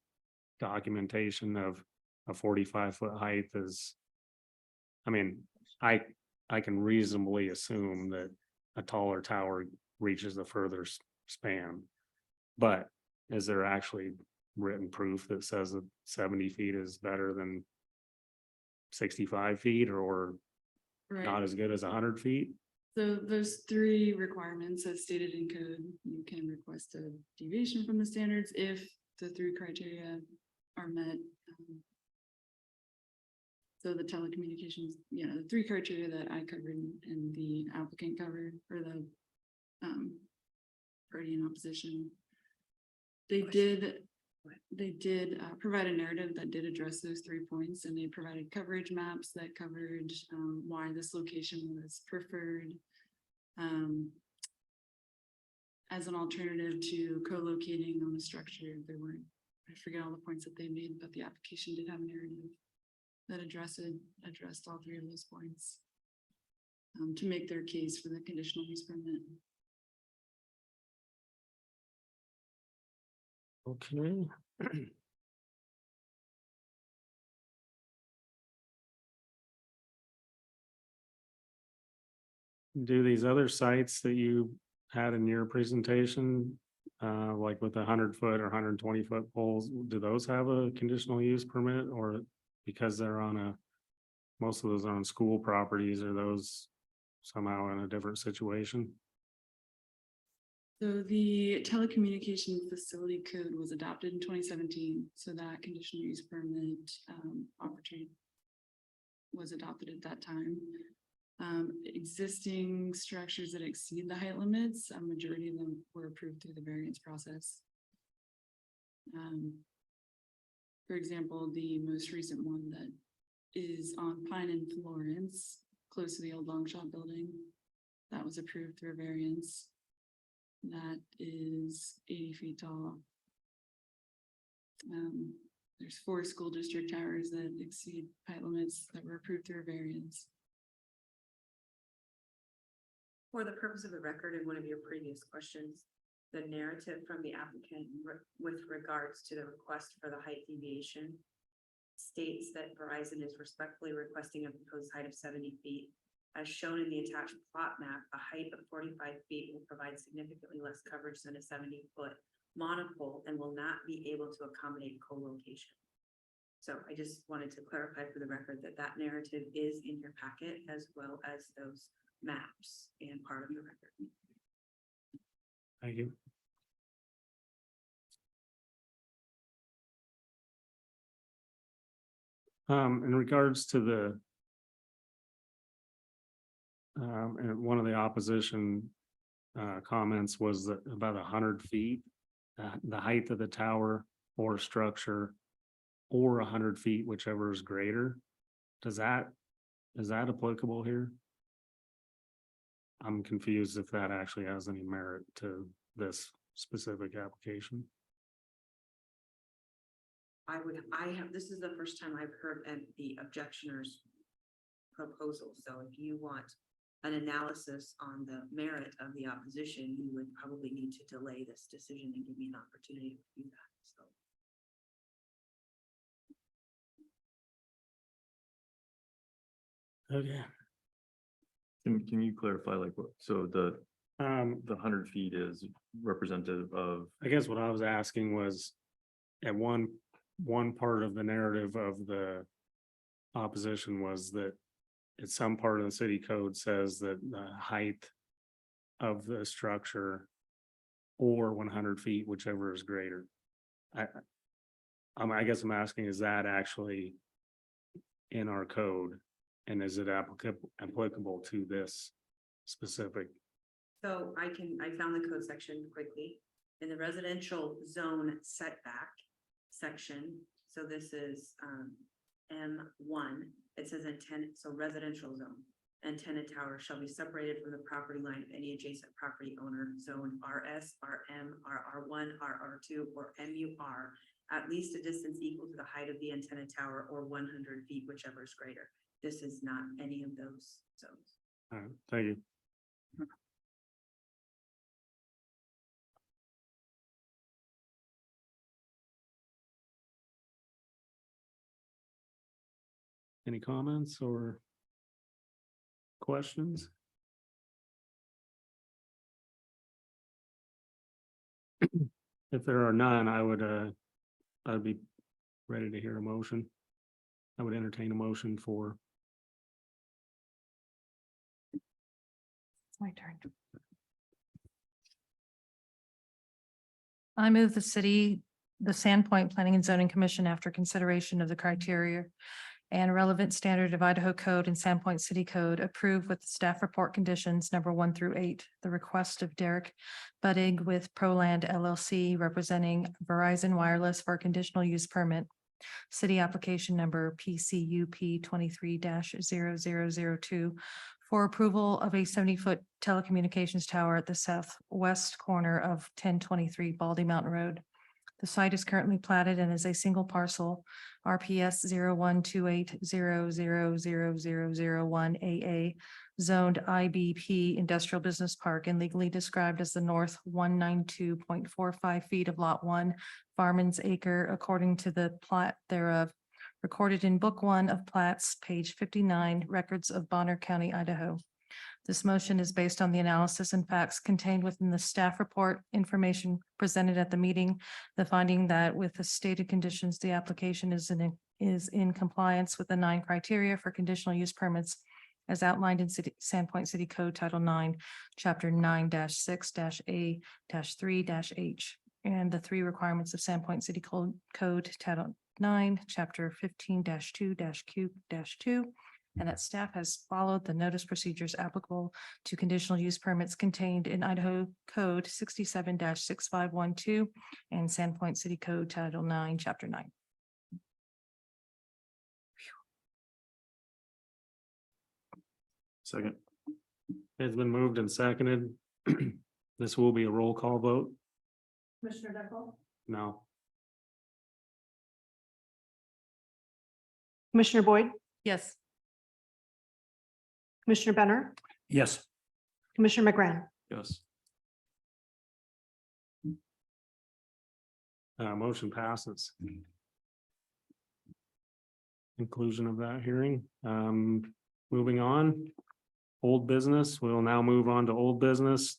documentation of a 45-foot height is? I mean, I can reasonably assume that a taller tower reaches a further span. But is there actually written proof that says that 70 feet is better than 65 feet or Right. not as good as 100 feet? So there's 3 requirements as stated in code. You can request a deviation from the standards if the 3 criteria are met. So the telecommunications, the 3 criteria that I covered and the applicant covered, or the party in opposition. They did provide a narrative that did address those 3 points, and they provided coverage maps that covered why this location was preferred as an alternative to co-locating on the structure. There weren't, I forget all the points that they made, but the application did have a narrative that addressed all 3 of those points to make their case for the conditional use permit. Okay. Do these other sites that you had in your presentation, like with 100-foot or 120-foot poles, do those have a conditional use permit, or because they're on most of those are on school properties, are those somehow in a different situation? So the telecommunication facility code was adopted in 2017, so that conditional use permit opportunity was adopted at that time. Existing structures that exceed the height limits, a majority of them were approved through the variance process. For example, the most recent one that is on Pine and Florence, close to the old Long Shop building. That was approved through a variance. That is 80 feet tall. There's 4 school district towers that exceed height limits that were approved through a variance. For the purpose of the record, in one of your previous questions, the narrative from the applicant with regards to the request for the height deviation states that Verizon is respectfully requesting a proposed height of 70 feet. As shown in the attached plot map, a height of 45 feet will provide significantly less coverage than a 70-foot monopole and will not be able to accommodate co-location. So I just wanted to clarify for the record that that narrative is in your packet as well as those maps and part of the record. Thank you. In regards to the and one of the opposition comments was that about 100 feet, the height of the tower or structure, or 100 feet, whichever is greater. Is that applicable here? I'm confused if that actually has any merit to this specific application. This is the first time I've heard the objectioner's proposal. So if you want an analysis on the merit of the opposition, you would probably need to delay this decision and give me an opportunity to do that. So. Okay. Can you clarify like what, so the 100 feet is representative of? I guess what I was asking was at one part of the narrative of the opposition was that it's some part of the city code says that the height of the structure or 100 feet, whichever is greater. I guess I'm asking, is that actually in our code? And is it applicable to this specific? So I found the code section quickly in the residential zone setback section. So this is M1. It says antenna, so residential zone. Antenna tower shall be separated from the property line of any adjacent property owner, zone RS, RM, RR1, RR2, or MUR, at least a distance equal to the height of the antenna tower or 100 feet, whichever is greater. This is not any of those zones. All right, thank you. Any comments or questions? If there are none, I'd be ready to hear a motion. I would entertain a motion for. It's my turn. I move the Sandpoint Planning and Zoning Commission, after consideration of the criteria and relevant standard of Idaho Code and Sandpoint City Code, approve with staff report conditions number 1 through 8, the request of Derek Buddig with ProLand LLC representing Verizon Wireless for a conditional use permit. City application number PCUP 23-0002 for approval of a 70-foot telecommunications tower at the southwest corner of 1023 Baldy Mountain Road. The site is currently platted and is a single parcel, RPS 0128000001 AA, zoned IBP Industrial Business Park and legally described as the north 192.45 feet of Lot 1, Farman's Acre, according to the plat thereof, recorded in Book 1 of Plats, page 59, Records of Bonner County, Idaho. This motion is based on the analysis and facts contained within the staff report, information presented at the meeting, the finding that with the stated conditions, the application is in compliance with the 9 criteria for conditional use permits as outlined in Sandpoint City Code Title 9, Chapter 9-6-A-3-H, and the 3 requirements of Sandpoint City Code Title 9, Chapter 15-2-Q-2. And that staff has followed the notice procedures applicable to conditional use permits contained in Idaho Code 67-6512 and Sandpoint City Code Title 9, Chapter 9. Second. It's been moved and seconded. This will be a roll call vote. Commissioner Deckel? No. Commissioner Boyd, Yes. Commissioner Benner, Yes. Commissioner McGrann. Yes. Motion passes. Conclusion of that hearing. Moving on. Old business, we'll now move on to old business.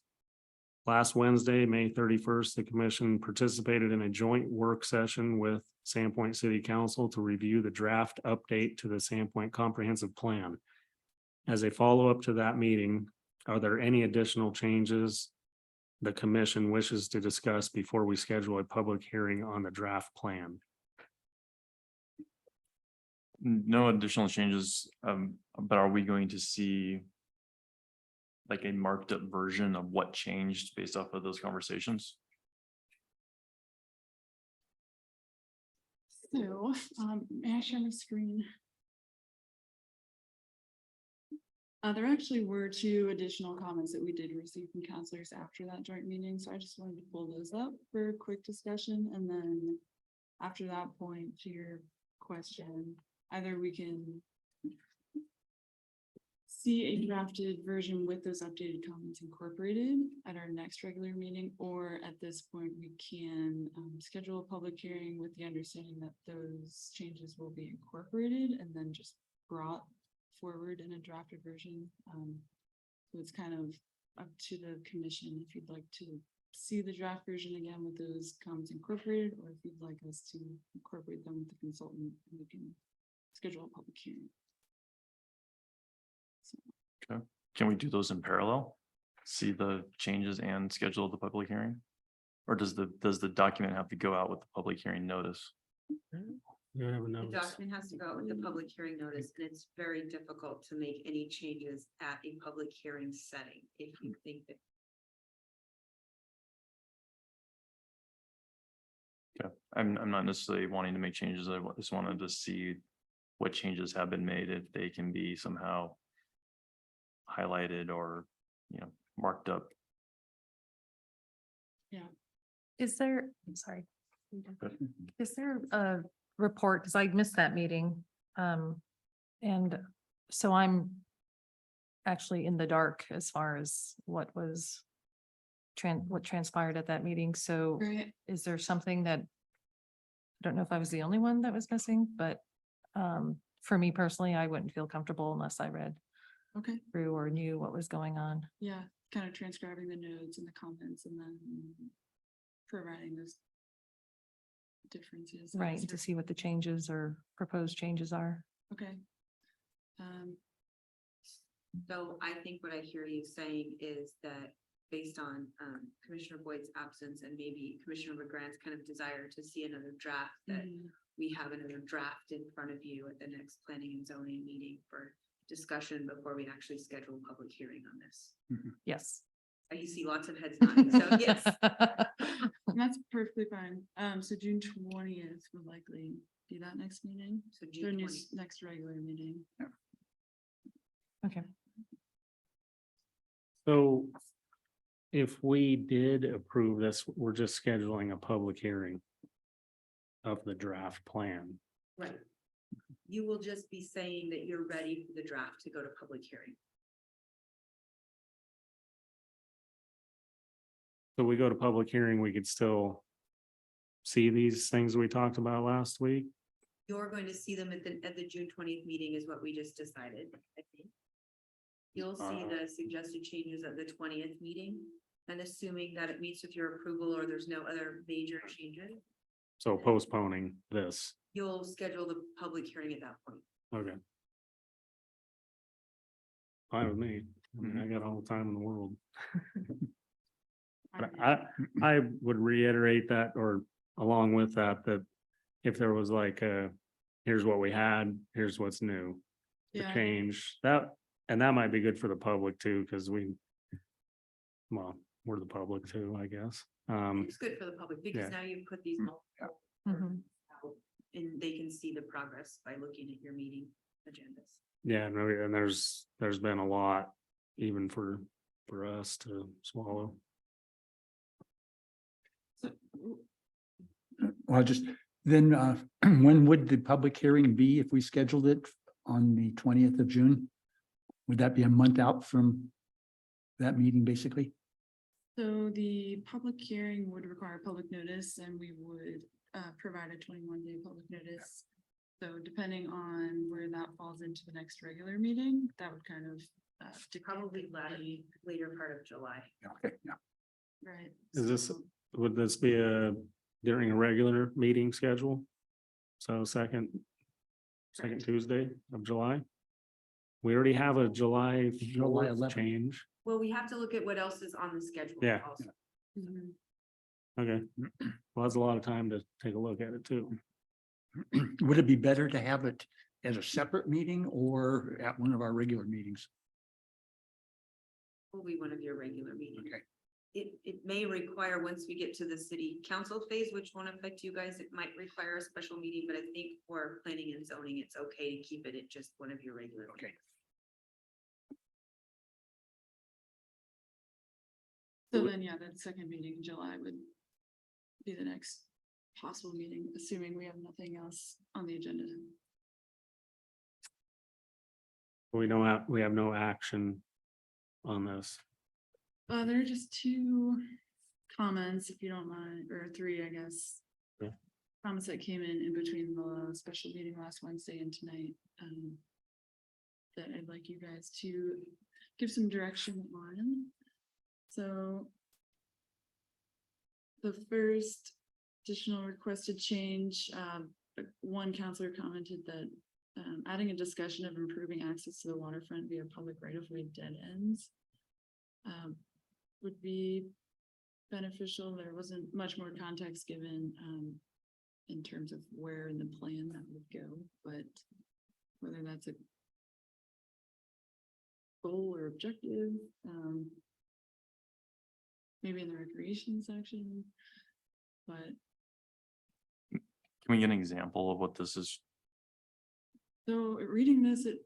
Last Wednesday, May 31st, the commission participated in a joint work session with Sandpoint City Council to review the draft update to the Sandpoint Comprehensive Plan. As a follow-up to that meeting, are there any additional changes the commission wishes to discuss before we schedule a public hearing on the draft plan? No additional changes, but are we going to see like a marked up version of what changed based off of those conversations? So, may I share my screen? There actually were 2 additional comments that we did receive from counselors after that joint meeting, so I just wanted to pull those up for a quick discussion, and then after that point, to your question, either we can see a drafted version with those updated comments incorporated at our next regular meeting, or at this point, we can schedule a public hearing with the understanding that those changes will be incorporated and then just brought forward in a drafted version. So it's kind of up to the commission if you'd like to see the draft version again with those comments incorporated, or if you'd like us to incorporate them with the consultant, and we can schedule a public hearing. Can we do those in parallel? See the changes and schedule the public hearing? Or does the document have to go out with the public hearing notice? You have a The notice. document has to go out with the public hearing notice, and it's very difficult to make any changes at a public hearing setting if you think that. Okay, I'm not necessarily wanting to make changes. I just wanted to see what changes have been made, if they can be somehow highlighted or, marked up. Is there, I'm sorry. Is there a report, because I missed that meeting, and so I'm actually in the dark as far as what was what transpired at that meeting, so Right. is there something that, I don't know if I was the only one that was missing, but for me personally, I wouldn't feel comfortable unless I read Okay, through or knew what was going on. yeah, kind of transcribing the notes and the comments and then providing those differences. Right, to see what the changes or proposed changes are. Okay. So I think what I hear you saying is that based on Commissioner Boyd's absence and maybe Commissioner McGrann's kind of desire to see another draft, that we have another draft in front of you at the next planning and zoning meeting for discussion before we actually schedule a public hearing on this. Yes. You see lots of heads nodding, so yes. That's perfectly fine. So June 20th would likely be that next meeting. So The June 20. next regular meeting. Okay. So if we did approve this, we're just scheduling a public hearing of the draft plan. Right. You will just be saying that you're ready for the draft to go to public hearing. So we go to public hearing, we could still see these things we talked about last week. You're going to see them at the June 20th meeting is what we just decided, I think. You'll see the suggested changes at the 20th meeting, and assuming that it meets with your approval or there's no other major changes, So postponing this. you'll schedule the public hearing at that point. Okay. Fine with me. I mean, I got all the time in the world. But I would reiterate that, or along with that, that if there was like here's what we had, here's what's new. The Yeah. change that, and that might be good for the public too, because well, we're the public too, I guess. It's good for the public because yeah. now you've put these multiple Mhm. out, and they can see the progress by looking at your meeting agendas. Yeah, no, and there's been a lot even for us to swallow. Well, just then, when would the public hearing be if we scheduled it on the 20th of June? Would that be a month out from that meeting, basically? So the public hearing would require public notice and we would provide a 21-day public notice. So depending on where that falls into the next regular meeting, that would kind of Probably later part of July. Okay, yeah. right. Is this, So- would this be during a regular meeting schedule? So second Tuesday of July? We already have a July July 4th 11th. change. Well, we have to look at what else is on the schedule. Yeah. also. Mhm. Okay, well, that's a lot of time to take a look at it too. Would it be better to have it as a separate meeting or at one of our regular meetings? Will be one of your regular meetings. Okay. It may require, once we get to the city council phase, which won't affect you guys, it might require a special meeting, but I think for planning and zoning, it's okay to keep it at just one of your regular. Okay. meetings. So then, yeah, that second meeting in July would be the next possible meeting, assuming we have nothing else on the agenda. We have no action on this. There are just two comments, if you don't mind, or three, I guess. Yeah. Comments that came in between the special meeting last Wednesday and tonight, that I'd like you guys to give some direction on. So the first additional requested change, one counselor commented that adding a discussion of improving access to the waterfront via public right-of-way dead ends would be beneficial. There wasn't much more context given in terms of where in the plan that would go, but whether that's a goal or objective, maybe in the recreation section, but Can we get an example of what this is? so reading this, it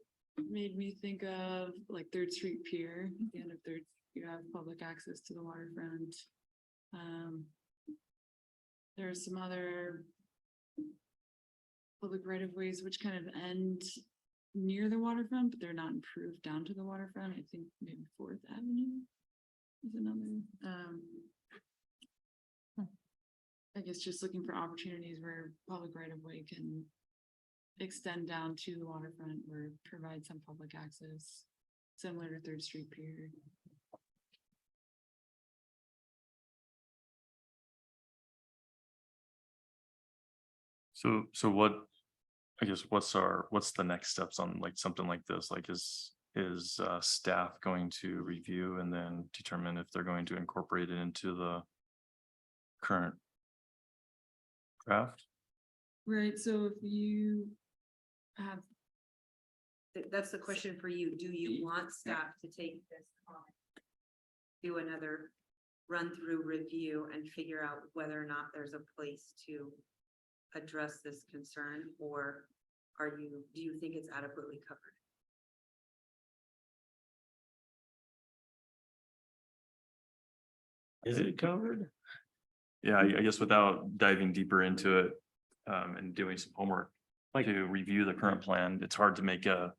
made me think of like Third Street Pier, at the end of Third, you have public access to the waterfront. There's some other public right of ways which kind of end near the waterfront, but they're not improved down to the waterfront. I think maybe Fourth Avenue is another. I guess just looking for opportunities where public right of way can extend down to the waterfront or provide some public access similar to Third Street Pier. So what, I guess, what's the next steps on like something like this? Like is staff going to review and then determine if they're going to incorporate it into the current draft? Right, so if you have, That's the question for you. Do you want staff to take this on? Do another run through review and figure out whether or not there's a place to address this concern, or do you think it's adequately covered? Is it covered? Yeah, I guess without diving deeper into it, and doing some homework, Like- to review the current plan, it's hard to make a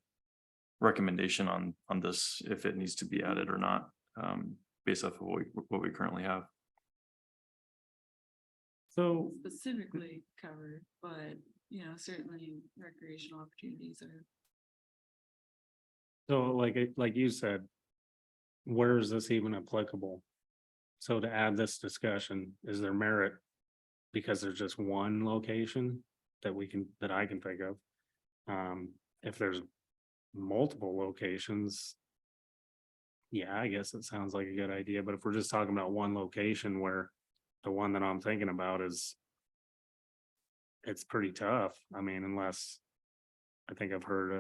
recommendation on this, if it needs to be added or not, based off of what we currently have. So, specifically covered, but you know, certainly recreational opportunities are. so like you said, where is this even applicable? So to add this discussion, is there merit? Because there's just one location that I can think of. If there's multiple locations. Yeah, I guess it sounds like a good idea, but if we're just talking about one location where the one that I'm thinking about it's pretty tough. I mean, unless I think I've heard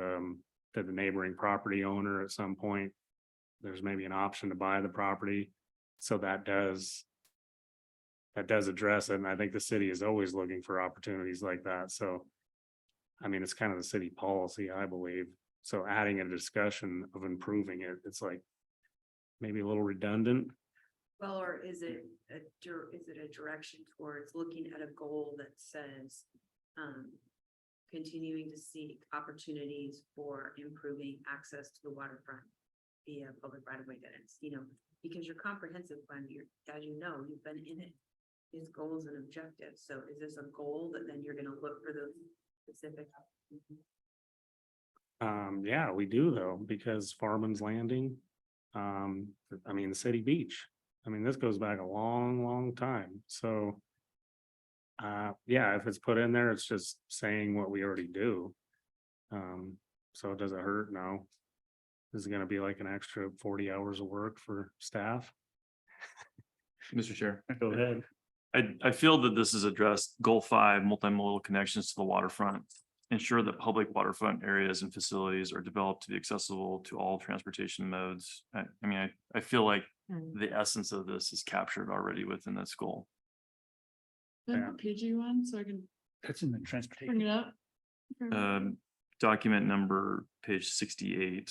that the neighboring property owner at some point, there's maybe an option to buy the property. So that does address it. And I think the city is always looking for opportunities like that. So, I mean, it's kind of the city policy, I believe. So adding a discussion of improving it, it's like maybe a little redundant. Well, or is it is it a direction towards looking at a goal that says, continuing to seek opportunities for improving access to the waterfront via public right of way guidance, because your comprehensive plan, as you know, you've been in it, is goals and objectives. So is this a goal that then you're gonna look for those specific? Yeah, we do though, because Farman's Landing, I mean, the city beach. I mean, this goes back a long, long time, so. Yeah, if it's put in there, it's just saying what we already do. So does it hurt? No. Is it gonna be like an extra 40 hours of work for staff? Mr. Chair. Go ahead. I feel that this is addressed goal 5, multimodal connections to the waterfront. Ensure that public waterfront areas and facilities are developed to be accessible to all transportation modes. I feel like the essence of this is captured already within this goal. Then Yeah. what page are you on, so I can That's in the bring transportation. it up? Document number page 68.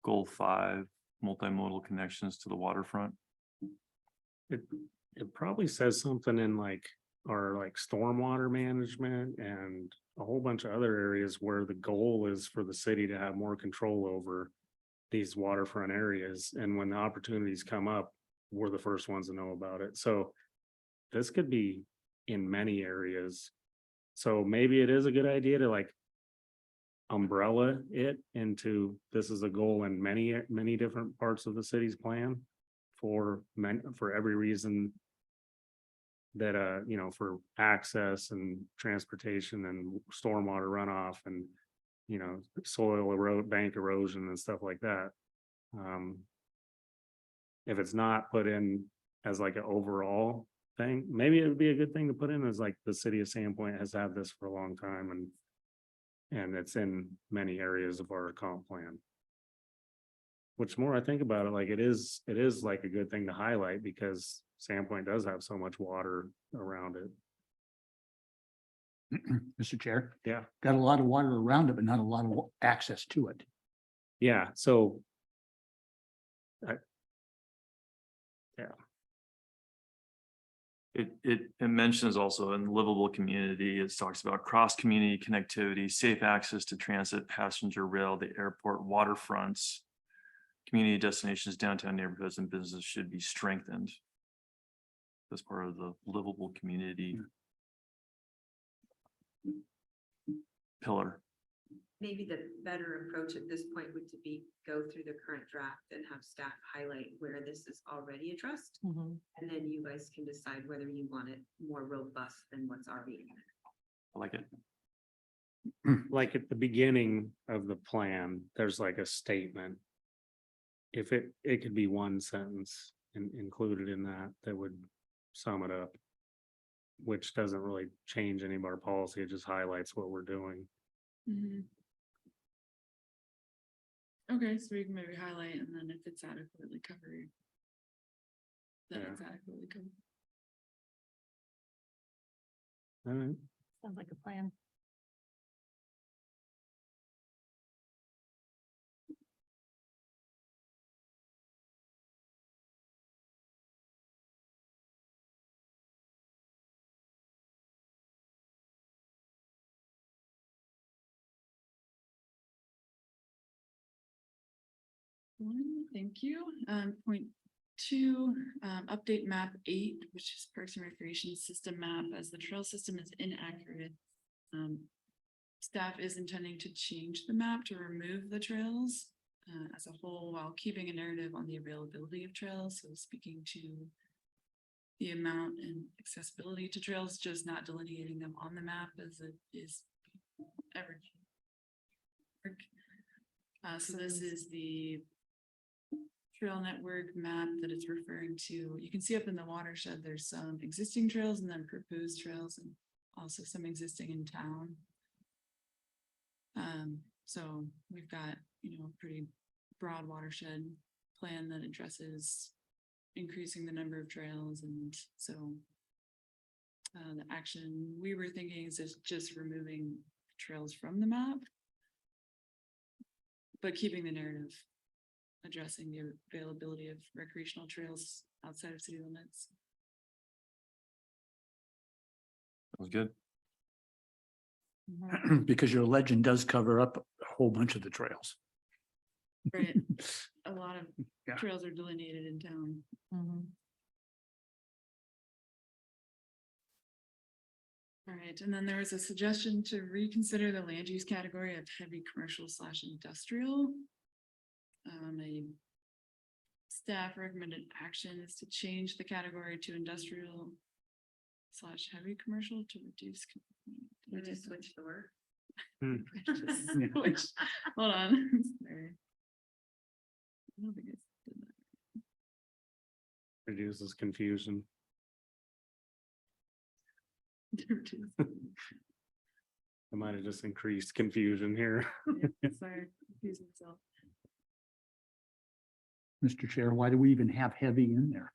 Goal 5, multimodal connections to the waterfront. It probably says something in like, our like stormwater management and a whole bunch of other areas where the goal is for the city to have more control over these waterfront areas. And when the opportunities come up, we're the first ones to know about it. So this could be in many areas. So maybe it is a good idea to like umbrella it into, this is a goal in many, many different parts of the city's plan for every reason that, for access and transportation and stormwater runoff and, soil bank erosion and stuff like that. If it's not put in as like an overall thing, maybe it would be a good thing to put in as like the city of Sandpoint has had this for a long time and it's in many areas of our comp plan. Which more I think about it, like it is like a good thing to highlight because Sandpoint does have so much water around it. Mr. Chair. Yeah. Got a lot of water around it, but not a lot of access to it. Yeah, so. It mentions also in livable community, it talks about cross-community connectivity, safe access to transit, passenger rail, the airport, waterfronts. Community destinations, downtown neighborhoods and businesses should be strengthened. As part of the livable community pillar. Maybe the better approach at this point would to be go through the current draft and have staff highlight where this is already addressed. Mhm. And then you guys can decide whether you want it more robust than what's already in there. I like it. Like at the beginning of the plan, there's like a statement. If it could be one sentence included in that would sum it up. Which doesn't really change any of our policy, it just highlights what we're doing. Okay, so we can maybe highlight and then if it's adequately covered. Then Yeah. it's adequately covered. All right. Sounds like a plan. Thank you. Point 2, update map 8, which is Parks and Recreation System map, as the trail system is inaccurate. Staff is intending to change the map to remove the trails as a whole while keeping a narrative on the availability of trails. So speaking to the amount and accessibility to trails, just not delineating them on the map as it is average. So this is the trail network map that it's referring to. You can see up in the watershed, there's some existing trails and then proposed trails and also some existing in town. So we've got, a pretty broad watershed plan that addresses increasing the number of trails. And so the action we were thinking is just removing trails from the map. But keeping the narrative, addressing the availability of recreational trails outside of city limits. Was good. Because your legend does cover up a whole bunch of the trails. Right, a lot of Yeah. trails are delineated in town. Mhm. All right, and then there was a suggestion to reconsider the land use category of heavy commercial / industrial. A staff recommended action is to change the category to industrial / heavy commercial to reduce. We just switched the word. Switch. Hold on. Sorry. I don't think I did that. Reduces confusion. Reduce. I might have just increased confusion here. Yeah, sorry, confused myself. Mr. Chair, why do we even have heavy in there?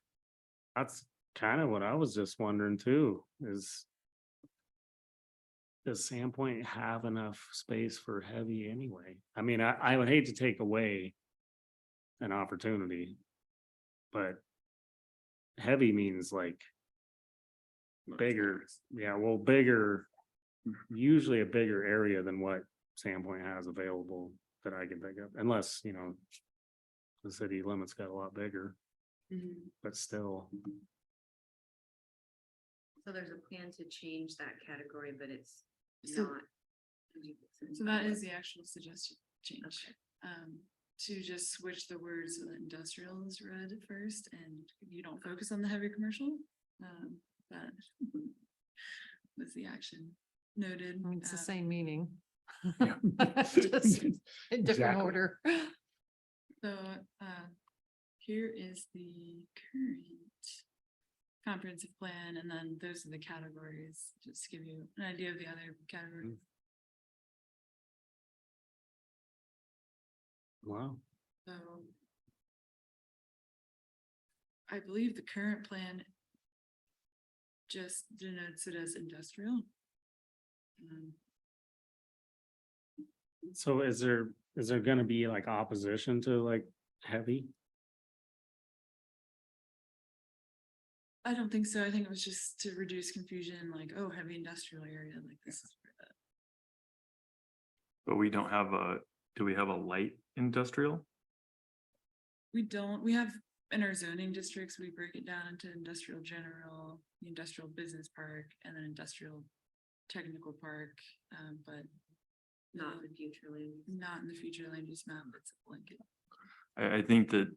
That's kind of what I was just wondering too, is. Does Sandpoint have enough space for heavy anyway? I mean, I would hate to take away. An opportunity. But. Heavy means like. Bigger, yeah, well, bigger. Usually a bigger area than what Sandpoint has available that I can think of, unless, you know. The city limits got a lot bigger, Mhm. but still. So there's a plan to change that category, but it's So- not. So that is the actual suggested change. Okay. To just switch the words so that industrial is read first and you don't focus on the heavy commercial. That was the action noted. I mean, it's the Uh, same meaning. Yeah. Just in different Exactly. order. So, here is the current comprehensive plan, and then those are the categories, just to give you an idea of the other categories. Wow. So I believe the current plan just denotes it as industrial. So is there gonna be like opposition to like heavy? I don't think so. I think it was just to reduce confusion, like, oh, heavy industrial area, like this is where that. But we don't have do we have a light industrial? We don't, we have in our zoning districts, we break it down into industrial general, the industrial business park, and then industrial technical park, but Not in the future land. not in the future land use map, it's a blanket. I think that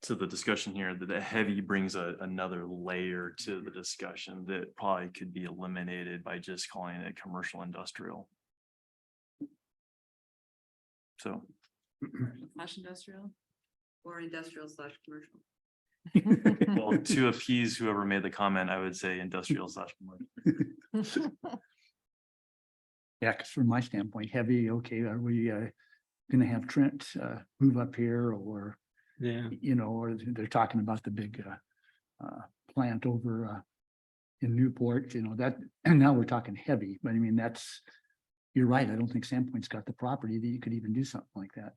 to the discussion here, that the heavy brings another layer to the discussion that probably could be eliminated by just calling it commercial industrial. So, Slash industrial. Or industrial / commercial. well, to appease whoever made the comment, I would say industrial / commercial. Yeah, because from my standpoint, heavy, okay, are we gonna have Trent move up here or, Yeah. you know, or they're talking about the big plant over in Newport, you know, that, and now we're talking heavy, but I mean, that's, you're right, I don't think Sandpoint's got the property that you could even do something like that.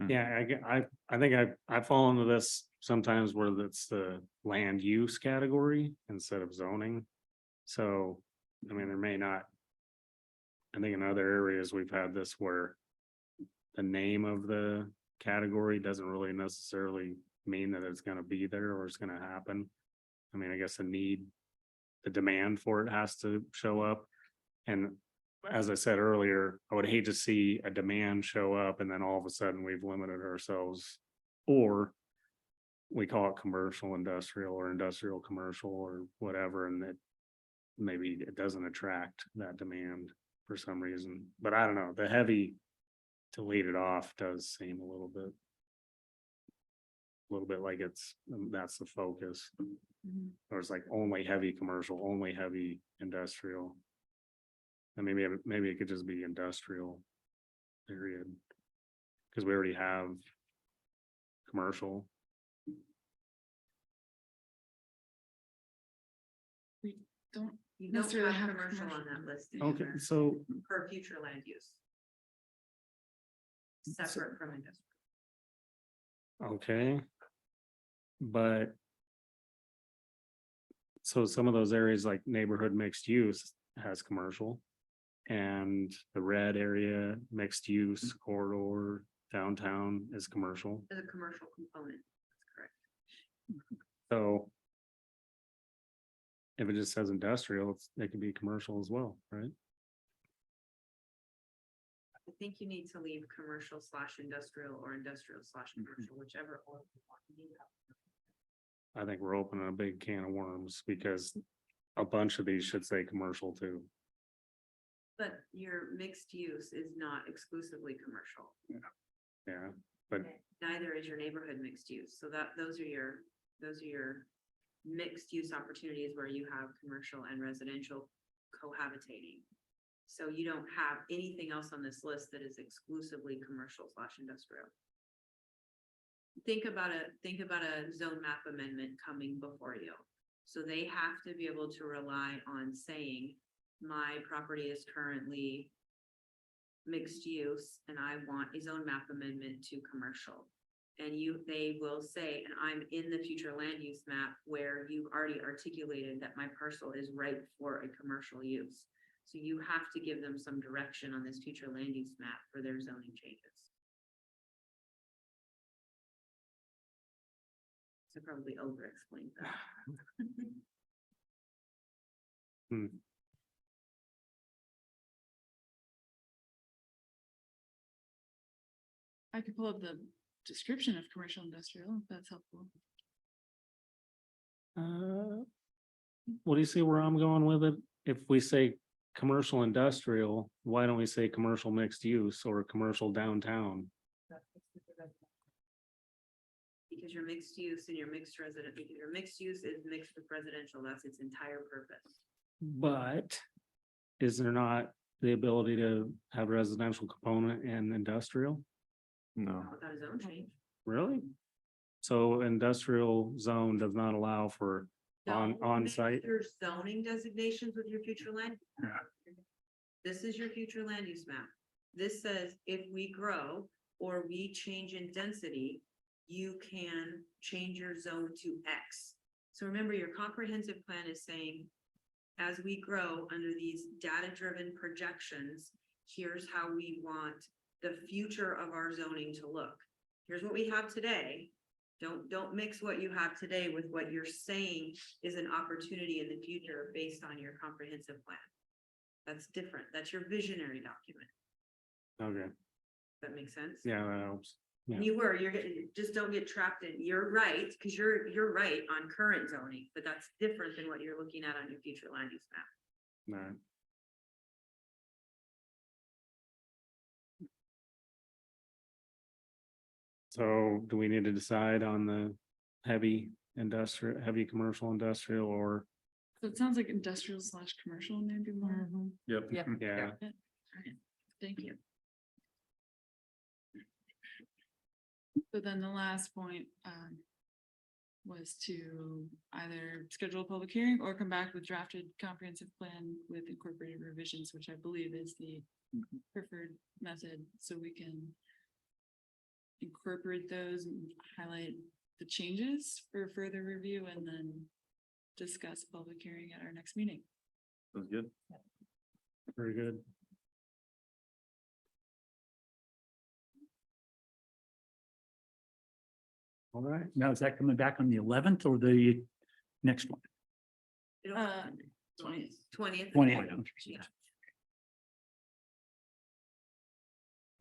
Yeah, I think I fall into this sometimes where it's the land use category instead of zoning. So, I mean, there may not. I think in other areas we've had this where. The name of the category doesn't really necessarily mean that it's gonna be there or it's gonna happen. I mean, I guess the demand for it has to show up. And as I said earlier, I would hate to see a demand show up and then all of a sudden we've limited ourselves. Or we call it commercial industrial or industrial commercial or whatever, and that maybe it doesn't attract that demand for some reason. But I don't know, the heavy to lead it off does seem a little bit like that's the focus. Or it's like only heavy commercial, only heavy industrial. And maybe it could just be industrial. Period. Cause we already have. Commercial. We don't You don't necessarily have have commercial on commercial. that list Okay, anywhere so for future land use. Separate from industrial. okay. But. So some of those areas like neighborhood mixed use has commercial. And the red area mixed use corridor downtown is commercial, There's a commercial component, that's correct. so. If it just says industrial, it could be commercial as well, right? I think you need to leave commercial / industrial or industrial / commercial, whichever. order you want. You have- I think we're opening a big can of worms because a bunch of these should say commercial too. But your mixed use is not exclusively commercial. Yeah, but Neither is your neighborhood mixed use. So those are your mixed use opportunities where you have commercial and residential cohabitating. So you don't have anything else on this list that is exclusively commercial / industrial. Think about a zone map amendment coming before you. So they have to be able to rely on saying, my property is currently mixed use and I want a zone map amendment to commercial. And they will say, and I'm in the future land use map where you've already articulated that my parcel is ripe for a commercial use. So you have to give them some direction on this future land use map for their zoning changes. So probably over-explained that. hmm, I could pull up the description of commercial industrial, if that's helpful. what do you see where I'm going with it? If we say commercial industrial, why don't we say commercial mixed use or commercial downtown? Because your mixed use and your mixed resident, because your mixed use is mixed with residential, that's its entire purpose. But is there not the ability to have residential component and industrial? No. Without a zone change. Really? So industrial zone does not allow for Don't on-site? mix Your zoning designations with your future land. Yeah. This is your future land use map. This says if we grow or we change in density, you can change your zone to X. So remember, your comprehensive plan is saying, as we grow under these data-driven projections, here's how we want the future of our zoning to look. Here's what we have today. Don't mix what you have today with what you're saying is an opportunity in the future based on your comprehensive plan. That's different. That's your visionary document. Okay, Does that make sense? yeah, that helps. Yeah. Just don't get trapped in, you're right, because you're right on current zoning, but that's different than what you're looking at on your future land use map. All right. So do we need to decide on the heavy industrial, heavy commercial industrial or, So it sounds like industrial / commercial, maybe more. Yep. Yep. yeah, Alright, thank you. So then the last point, was to either schedule a public hearing or come back with drafted comprehensive plan with incorporated revisions, which I believe is the preferred method, so we can incorporate those and highlight the changes for further review and then discuss public hearing at our next meeting. Sounds good. very good. All right, now is that coming back on the 11th or the next one? It'll- 20th. 20th. 20th. Yeah.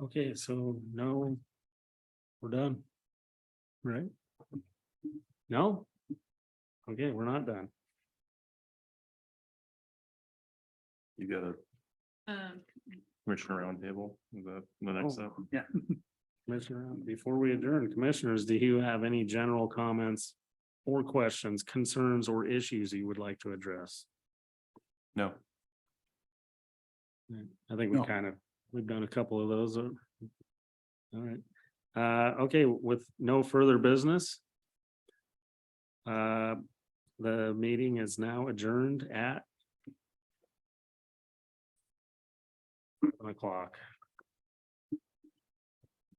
Okay, so no, we're done. Right? No? Okay, we're not done. You got a commissioner roundtable, is that the next step? Yeah. Commissioner, before we adjourn, commissioners, do you have any general comments or questions, concerns or issues you would like to address? No. I think No. we've done a couple of those. All right. Okay, with no further business. The meeting is now adjourned at 7 o'clock.